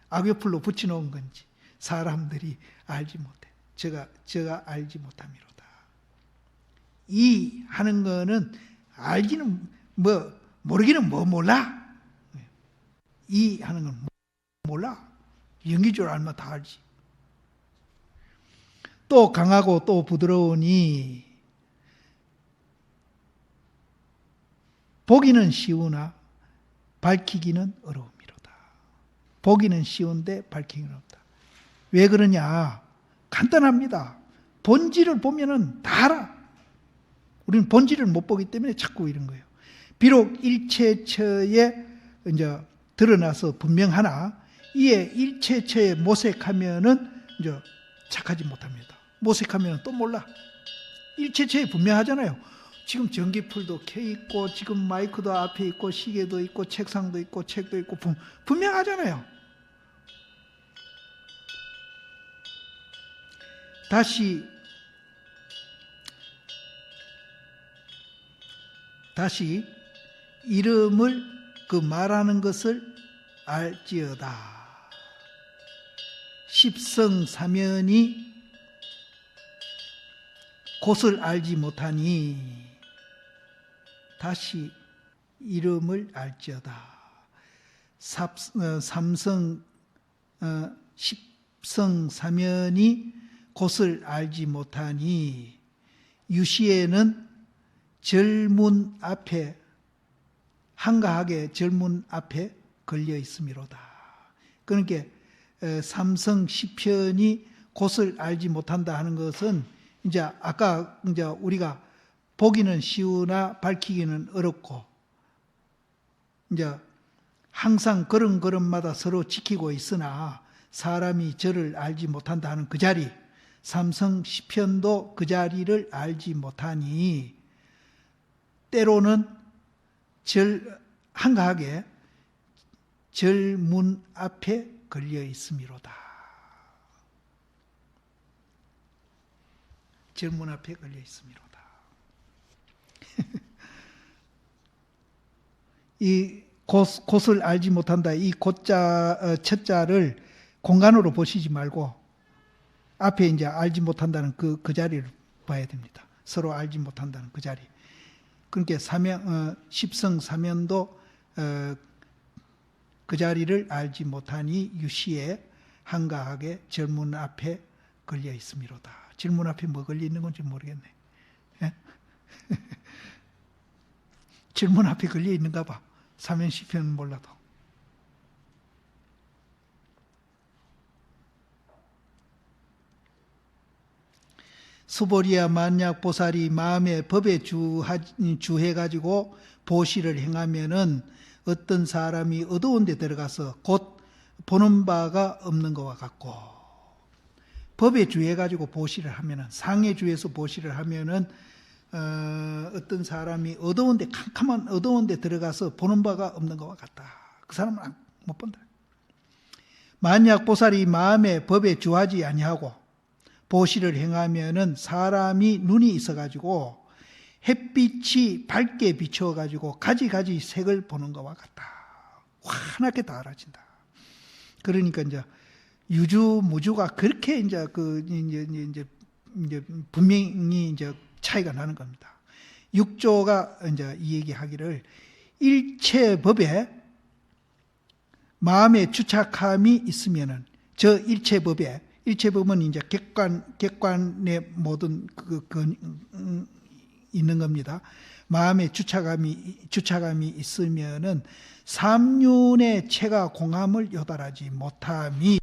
[SPEAKER 1] 악교풀로 붙여놓은 건지 사람들이 알지 못해. 제가 알지 못함이로다. 이 하는 거는 알기는 모르기는 몰라. 이 하는 건 몰라. 연기 줄 알면 다 알지. 또 강하고 또 부드러우니 보기는 쉬우나 밝히기는 어려움이로다. 보기는 쉬운데 밝히기는 어렵다. 왜 그러냐? 간단합니다. 본질을 보면은 다 알아. 우리는 본질을 못 보기 때문에 자꾸 이런 거예요. 비록 일체처에 이제 드러나서 분명하나 이에 일체처에 모색하면은 이제 착하지 못합니다. 모색하면 또 몰라. 일체처에 분명하잖아요. 지금 전기풀도 켜 있고 지금 마이크도 앞에 있고 시계도 있고 책상도 있고 책도 있고 분명하잖아요. 다시 이름을 그 말하는 것을 알지어다. 십성사면이 곧을 알지 못하니 다시 이름을 알지어다. 십성사면이 곧을 알지 못하니 유시에는 절문 앞에 한가하게 절문 앞에 걸려 있음이로다. 그러니까 삼성 시편이 곧을 알지 못한다 하는 것은 이제 아까 이제 우리가 보기는 쉬우나 밝히기는 어렵고 이제 항상 걸음걸음마다 서로 지키고 있으나 사람이 저를 알지 못한다 하는 그 자리, 삼성 시편도 그 자리를 알지 못하니 때로는 한가하게 절문 앞에 걸려 있음이로다. 절문 앞에 걸려 있음이로다. 이 곧을 알지 못한다. 이 곧자 첫자를 공간으로 보시지 말고 앞에 이제 알지 못한다는 그 자리를 봐야 됩니다. 서로 알지 못한다는 그 자리. 그러니까 십성사면도 그 자리를 알지 못하니 유시에 한가하게 절문 앞에 걸려 있음이로다. 절문 앞에 뭐 걸려 있는 건지 모르겠네. 예? 절문 앞에 걸려 있는가 봐. 사면시편은 몰라도. 수보리야 만약 보살이 마음의 법에 주해가지고 보시를 행하면은 어떤 사람이 어두운 데 들어가서 곧 보는 바가 없는 것과 같고, 법에 주해가지고 보시를 하면은, 상에 주해서 보시를 하면은 어떤 사람이 어두운 데, 캄캄한 어두운 데 들어가서 보는 바가 없는 것과 같다. 그 사람은 못 본다. 만약 보살이 마음의 법에 주하지 아니하고 보시를 행하면은 사람이 눈이 있어가지고 햇빛이 밝게 비춰가지고 가지가지 색을 보는 것과 같다. 환하게 다 알아진다. 그러니까 이제 유주 무주가 그렇게 이제 이제 분명히 이제 차이가 나는 겁니다. 6조가 이제 이 얘기하기를 일체법에 마음의 주착함이 있으면은 저 일체법은 이제 객관의 모든 있는 겁니다. 마음의 주착함이 있으면은 삼륜의 체가 공함을 요달하지 못함이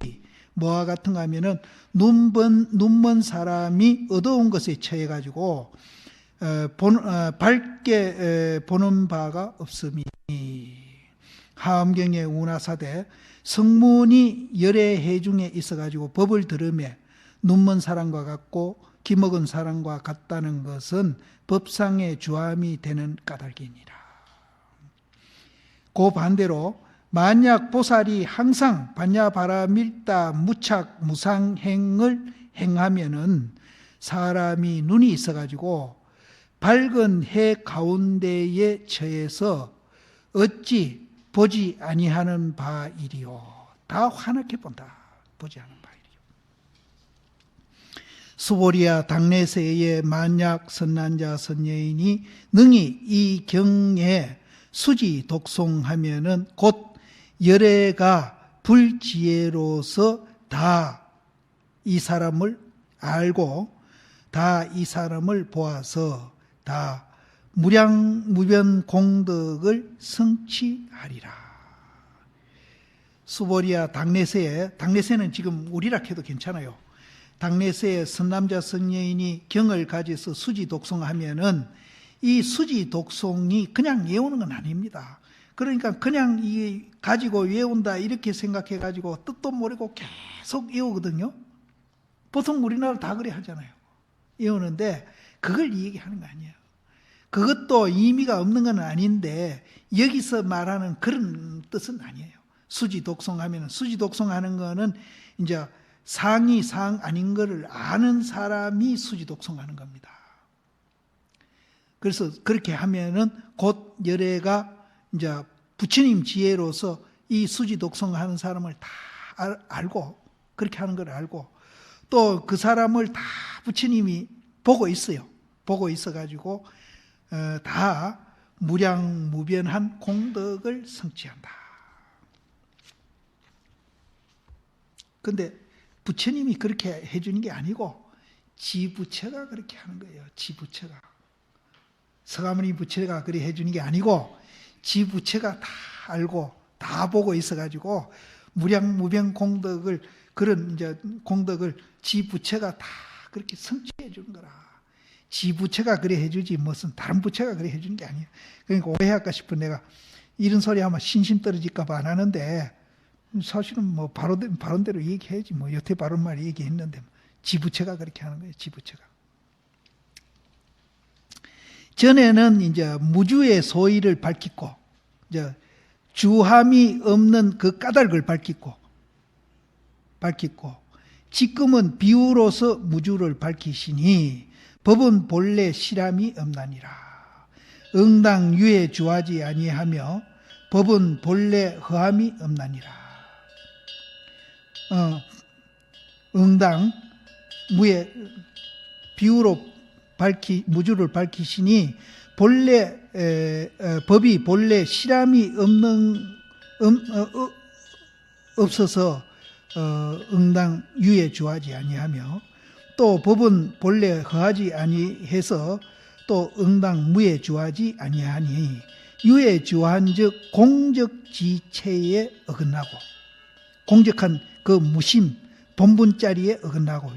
[SPEAKER 1] 뭐와 같은가 하면은 눈먼 사람이 어두운 것에 처해가지고 밝게 보는 바가 없음이 하엄경의 운하사대 성문이 열의 해중에 있어가지고 법을 들으며 눈먼 사람과 같고 기먹은 사람과 같다는 것은 법상의 주함이 되는 까닭이니라. 그 반대로 만약 보살이 항상 반야바라밀다 무착 무상행을 행하면은 사람이 눈이 있어가지고 밝은 해 가운데에 처해서 어찌 보지 아니하는 바이리요. 다 환하게 본다. 보지 않은 바이리요. 수보리야 당내세에 만약 선난자 선여인이 능히 이 경에 수지 독송하면은 곧 열애가 불지혜로서 다 이 사람을 알고 다 이 사람을 보아서 다 무량무변 공덕을 성취하리라. 수보리야 당내세는 지금 우리라 해도 괜찮아요. 당내세에 선남자 선여인이 경을 가져서 수지 독송하면은 이 수지 독송이 그냥 외우는 건 아닙니다. 그러니까 그냥 이 가지고 외운다 이렇게 생각해 가지고 뜻도 모르고 계속 외우거든요. 보통 우리나라 다 그래 하잖아요. 외우는데 그걸 얘기하는 거 아니에요. 그것도 의미가 없는 건 아닌데 여기서 말하는 그런 뜻은 아니에요. 수지 독송하면 수지 독송하는 거는 이제 상이 상 아닌 거를 아는 사람이 수지 독송하는 겁니다. 그래서 그렇게 하면은 곧 열애가 이제 부처님 지혜로서 이 수지 독송하는 사람을 다 알고 그렇게 하는 걸 알고 또 그 사람을 다 부처님이 보고 있어요. 보고 있어가지고 다 무량무변한 공덕을 성취한다. 근데 부처님이 그렇게 해주는 게 아니고 지부처가 그렇게 하는 거예요. 지부처가. 서가모니 부처가 그렇게 해주는 게 아니고 지부처가 다 알고 다 보고 있어가지고 무량무변 공덕을 그런 이제 공덕을 지부처가 다 그렇게 성취해 주는 거라. 지부처가 그래 해주지 무슨 다른 부처가 그래 해주는 게 아니에요. 그러니까 오해할까 싶은 내가 이런 소리 하면 신심 떨어질까 봐 안 하는데 사실은 뭐 바른대로 얘기해야지 뭐 여태 바른 말 얘기했는데 지부처가 그렇게 하는 거예요. 지부처가. 전에는 이제 무주의 소의를 밝히고 이제 주함이 없는 그 까닭을 밝히고 지금은 비유로서 무주를 밝히시니 법은 본래 실함이 없나니라. 응당 유에 주하지 아니하며 법은 본래 허함이 없나니라. 응당 무에 비유로 무주를 밝히시니 본래 법이 본래 실함이 없어서 응당 유에 주하지 아니하며 또 법은 본래 허하지 아니해서 또 응당 무에 주하지 아니하니 유에 주한즉 공적지체에 어긋나고 공적한 그 무심 본분자리에 어긋나고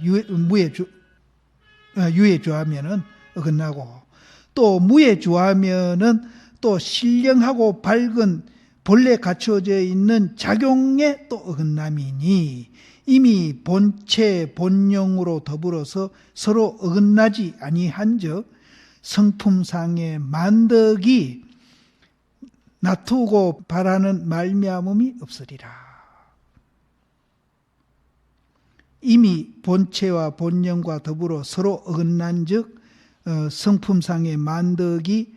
[SPEAKER 1] 유에 주하면은 어긋나고 또 무에 주하면은 또 신령하고 밝은 본래 갖춰져 있는 작용에 또 어긋남이니 이미 본체 본령으로 더불어서 서로 어긋나지 아니한즉 성품상의 만덕이 놔두고 바라는 말미암음이 없으리라. 이미 본체와 본령과 더불어 서로 어긋난즉 성품상의 만덕이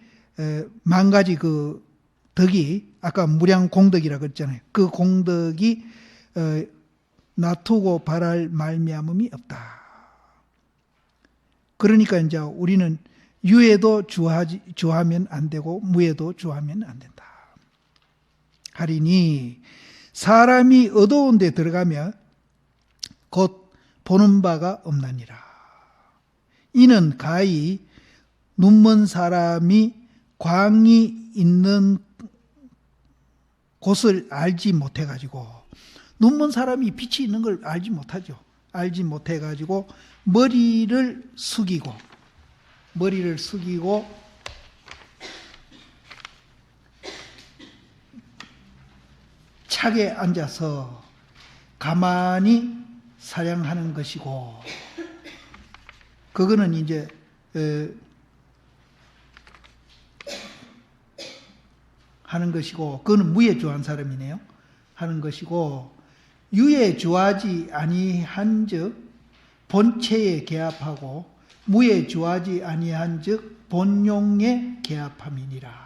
[SPEAKER 1] 만 가지 그 덕이 아까 무량공덕이라고 그랬잖아요. 그 공덕이 놔두고 바랄 말미암음이 없다. 그러니까 이제 우리는 유에도 주하면 안 되고 무에도 주하면 안 된다. 하리니 사람이 어두운 데 들어가면 곧 보는 바가 없나니라. 이는 가히 눈먼 사람이 광이 있는 곳을 알지 못해가지고, 눈먼 사람이 빛이 있는 걸 알지 못하죠. 알지 못해가지고 머리를 숙이고 차게 앉아서 가만히 사냥하는 것이고, 그거는 이제 하는 것이고, 그거는 무에 주한 사람이네요. 하는 것이고, 유에 주하지 아니한즉 본체에 개합하고 무에 주하지 아니한즉 본용에 개합함이니라.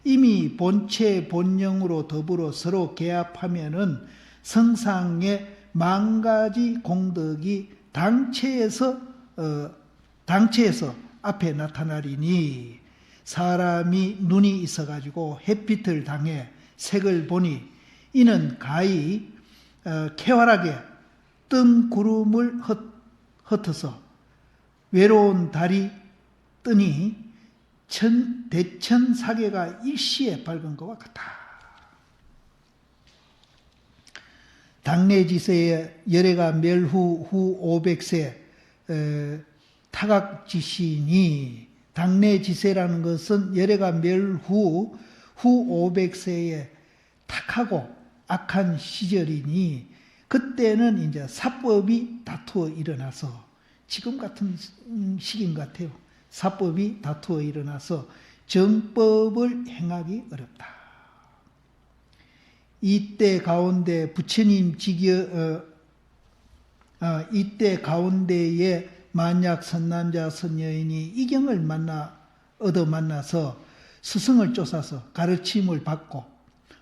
[SPEAKER 1] 이미 본체 본영으로 더불어 서로 개합하면은 성상의 만 가지 공덕이 당체에서 앞에 나타나리니, 사람이 눈이 있어가지고 햇빛을 당해 색을 보니 이는 가히 쾌활하게 뜬 구름을 흩어서 외로운 달이 뜨니 대천사계가 일시에 밝은 것과 같다. 당내지세의 열애가 멸후 후 500세 타각지시니, 당내지세라는 것은 열애가 멸후 후 500세에 탁하고 악한 시절이니, 그때는 이제 사법이 다투어 일어나서, 지금 같은 시기인 것 같아요. 사법이 다투어 일어나서 정법을 행하기 어렵다. 이때 가운데 부처님 이때 가운데에 만약 선남자 선여인이 이경을 얻어 만나서 스승을 쫓아서 가르침을 받고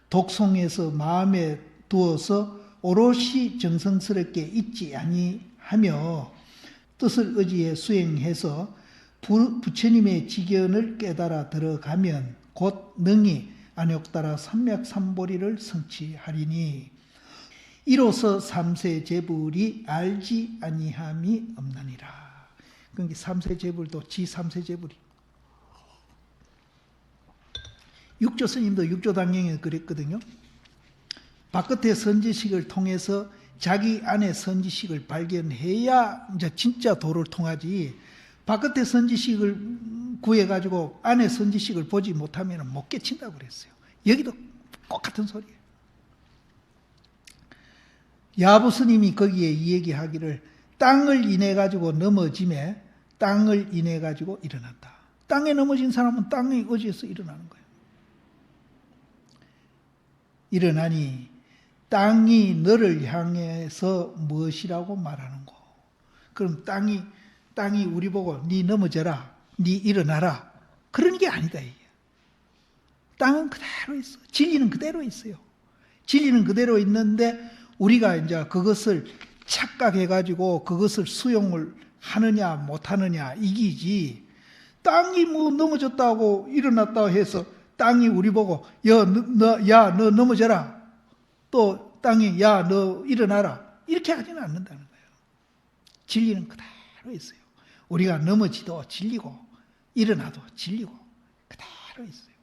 [SPEAKER 1] 독송해서 마음에 두어서 오롯이 정성스럽게 잊지 아니하며 뜻을 의지해 수행해서 부처님의 지견을 깨달아 들어가면 곧 능히 안욕따라 삼맥삼보리를 성취하리니, 이로써 삼세제불이 알지 아니함이 없나니라. 그러니까 삼세제불도 지삼세제불이, 육조 스님도 육조당경에 그랬거든요. 바깥의 선지식을 통해서 자기 안의 선지식을 발견해야 이제 진짜 도를 통하지, 바깥의 선지식을 구해가지고 안의 선지식을 보지 못하면 못 깨친다고 그랬어요. 여기도 똑같은 소리예요. 야부 스님이 거기에 이 얘기하기를, 땅을 인해가지고 넘어짐에 땅을 인해가지고 일어난다. 땅에 넘어진 사람은 땅의 의지에서 일어나는 거예요. 일어나니 땅이 너를 향해서 무엇이라고 말하는 거? 그럼 땅이 우리 보고 네 넘어져라, 네 일어나라, 그런 게 아니다 이게. 땅은 그대로 있어. 진리는 그대로 있어요. 진리는 그대로 있는데 우리가 이제 그것을 착각해가지고 그것을 수용을 하느냐 못하느냐 이기지, 땅이 뭐 넘어졌다고 일어났다고 해서 땅이 우리 보고 너 넘어져라, 또 땅이 야 너 일어나라, 이렇게 하지는 않는다는 거예요. 진리는 그대로 있어요. 우리가 넘어지도 진리고 일어나도 진리고 그대로 있어요.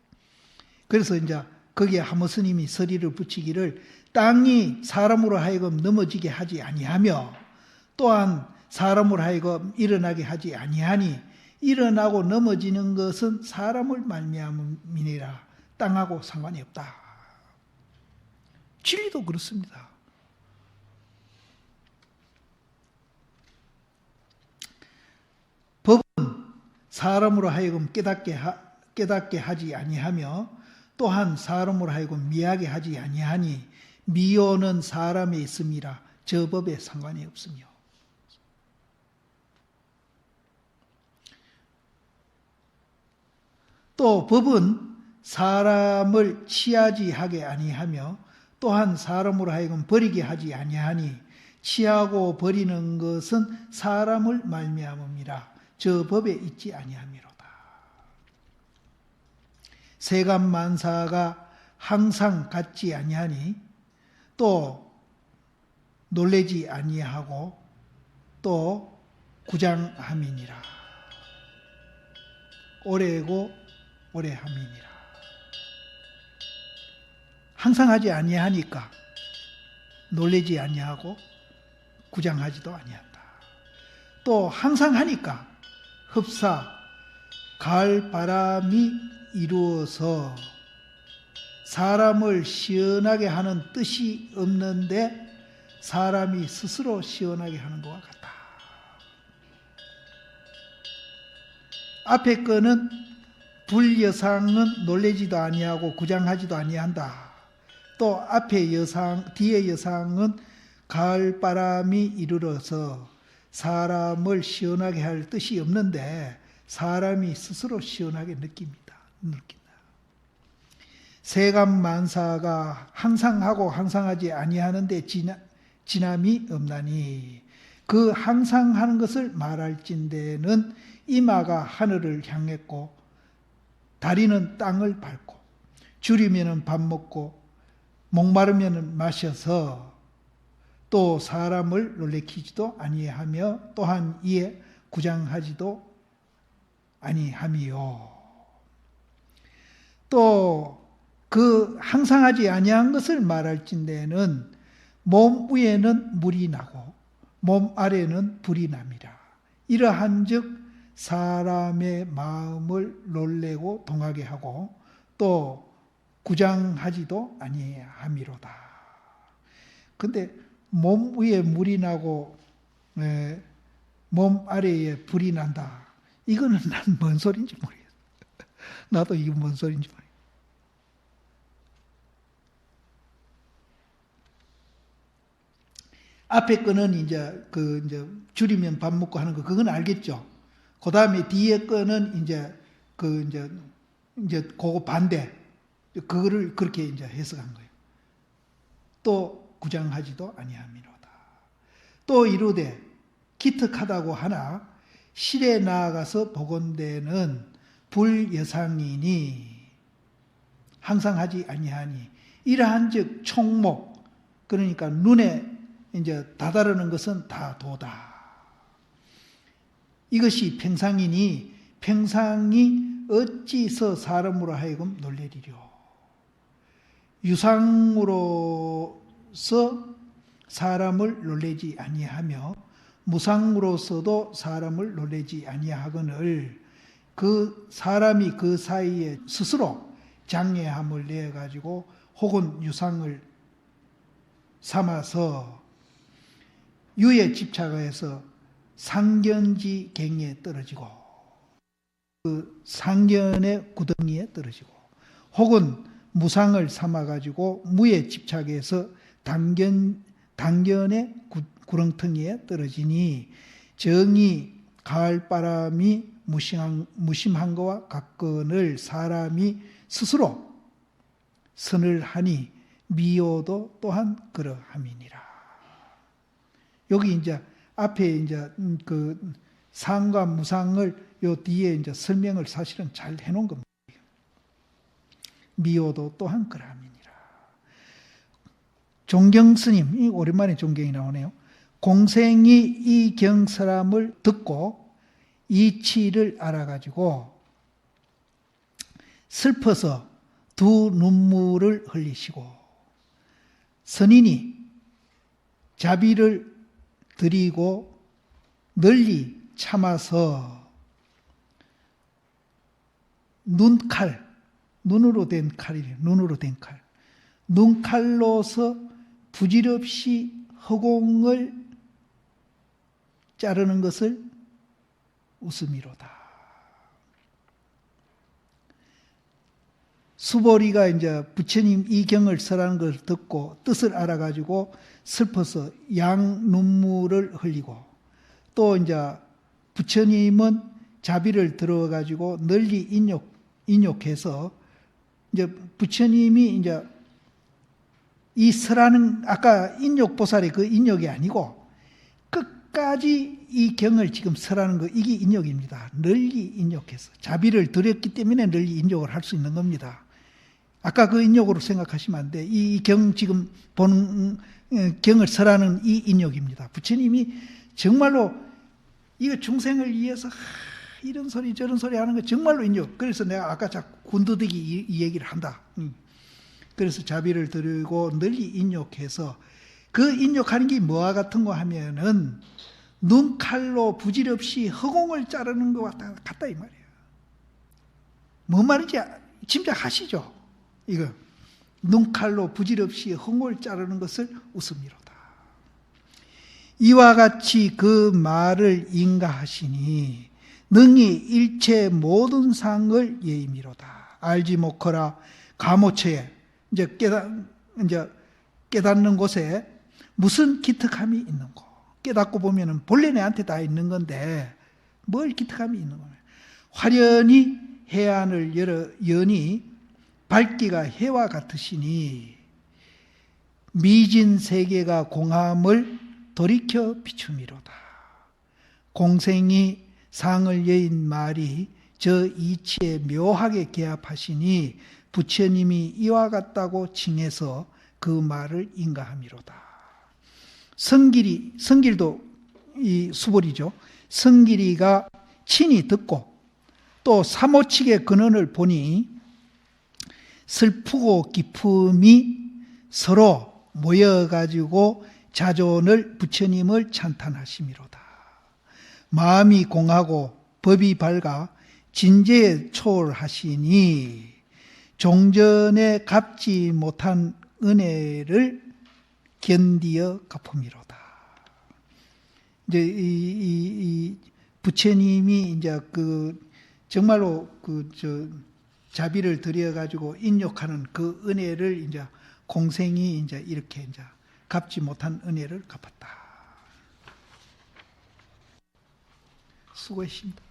[SPEAKER 1] 그래서 이제 거기에 하모 스님이 서리를 붙이기를, 땅이 사람으로 하여금 넘어지게 하지 아니하며 또한 사람으로 하여금 일어나게 하지 아니하니, 일어나고 넘어지는 것은 사람을 말미암음이니라. 땅하고 상관이 없다. 진리도 그렇습니다. 법은 사람으로 하여금 깨닫게 하지 아니하며 또한 사람으로 하여금 미하게 하지 아니하니, 미호는 사람에 있음이라 저 법에 상관이 없으며. 또 법은 사람을 취하지 하게 아니하며 또한 사람으로 하여금 버리게 하지 아니하니, 취하고 버리는 것은 사람을 말미암음이라 저 법에 있지 아니함이로다. 세간만사가 항상 같지 아니하니 또 놀래지 아니하고 또 구장함이니라. 오래고 오래함이니라. 항상 하지 아니하니까 놀래지 아니하고 구장하지도 아니한다. 또 항상 하니까 흡사 가을 바람이 이루어서 사람을 시원하게 하는 뜻이 없는데 사람이 스스로 시원하게 하는 것과 같다. 앞에 거는 불여상은 놀래지도 아니하고 구장하지도 아니한다. 또 앞에 여상, 뒤에 여상은 가을 바람이 이르러서 사람을 시원하게 할 뜻이 없는데 사람이 스스로 시원하게 느낀다. 세간만사가 항상 하고 항상 하지 아니하는데 지남이 없나니 그 항상 하는 것을 말할진대는 이마가 하늘을 향했고 다리는 땅을 밟고 줄이면 밥 먹고 목마르면 마셔서 또 사람을 놀래키지도 아니하며 또한 이에 구장하지도 아니하미요. 또 그 항상 하지 아니한 것을 말할진대는 몸 위에는 물이 나고 몸 아래는 불이 납니다. 이러한즉 사람의 마음을 놀래고 동하게 하고 또 구장하지도 아니함이로다. 근데 몸 위에 물이 나고 몸 아래에 불이 난다. 이거는 난 뭔 소리인지 모르겠어. 나도 이게 뭔 소리인지 모르겠어. 앞에 거는 이제 줄이면 밥 먹고 하는 거 그건 알겠죠. 그 다음에 뒤에 거는 이제 그거 반대. 그거를 그렇게 이제 해석한 거예요. 또 구장하지도 아니함이로다. 또 이르되 기특하다고 하나 실에 나아가서 복원되는 불여상이니 항상 하지 아니하니 이러한즉 총목 그러니까 눈에 이제 다다르는 것은 다 도다. 이것이 평상이니 평상이 어찌서 사람으로 하여금 놀래리려. 유상으로서 사람을 놀래지 아니하며 무상으로서도 사람을 놀래지 아니하거늘 그 사람이 그 사이에 스스로 장애함을 내가지고 혹은 유상을 삼아서 유에 집착해서 상견지갱에 떨어지고 그 상견의 구덩이에 떨어지고 혹은 무상을 삼아가지고 무에 집착해서 단견의 구렁텅이에 떨어지니 정이 가을바람이 무심한 것과 같거늘 사람이 스스로 선을 하니 미호도 또한 그러함이니라. 여기 이제 앞에 이제 그 상과 무상을 요 뒤에 이제 설명을 사실은 잘 해놓은 겁니다. 미호도 또한 그러함이니라. 종경스님, 이 오랜만에 종경이 나오네요. 공생이 이 경서람을 듣고 이치를 알아가지고 슬퍼서 두 눈물을 흘리시고 선인이 자비를 드리고 널리 참아서 눈으로 된 칼이래요. 눈으로 된 칼. 눈칼로서 부질없이 허공을 자르는 것을 웃음이로다. 수보리가 이제 부처님 이 경을 설하는 걸 듣고 뜻을 알아가지고 슬퍼서 양 눈물을 흘리고 또 이제 부처님은 자비를 들어가지고 널리 인욕해서 이제 부처님이 이제 이 설하는 아까 인욕보살의 그 인욕이 아니고 끝까지 이 경을 지금 설하는 거, 이게 인욕입니다. 널리 인욕해서. 자비를 드렸기 때문에 널리 인욕을 할 수 있는 겁니다. 아까 그 인욕으로 생각하시면 안 돼. 이 경 지금 보는 경을 설하는 이 인욕입니다. 부처님이 정말로 이거 중생을 위해서 이런 소리 저런 소리 하는 거 정말로 인욕. 그래서 내가 아까 자꾸 군더더기 이 얘기를 한다. 그래서 자비를 드리고 널리 인욕해서 그 인욕하는 게 뭐와 같은 거 하면은 눈칼로 부질없이 허공을 자르는 것 같다 이 말이에요. 뭔 말인지 짐작하시죠? 이거 눈칼로 부질없이 허공을 자르는 것을 웃음이로다. 이와 같이 그 말을 인가하시니 능히 일체 모든 상을 예임이로다. 알지 못하라 가모처에 이제 깨닫는 곳에 무슨 기특함이 있는고. 깨닫고 보면은 본래 내한테 다 있는 건데 뭘 기특함이 있는 거냐. 화련히 해안을 여니 밝기가 해와 같으시니 미진 세계가 공함을 돌이켜 비춤이로다. 공생이 상을 여인 말이 저 이치에 묘하게 개합하시니 부처님이 이와 같다고 칭해서 그 말을 인가함이로다. 성길도 이 수벌이죠. 성길이가 친히 듣고 또 사모측의 근원을 보니 슬프고 기품이 서로 모여가지고 자존을 부처님을 찬탄하심이로다. 마음이 공하고 법이 밝아 진재에 초월하시니 종전에 갚지 못한 은혜를 견디어 갚음이로다. 이제 이 부처님이 이제 정말로 자비를 드려가지고 인욕하는 그 은혜를 이제 공생이 이제 이렇게 이제 갚지 못한 은혜를 갚았다. 수고했습니다.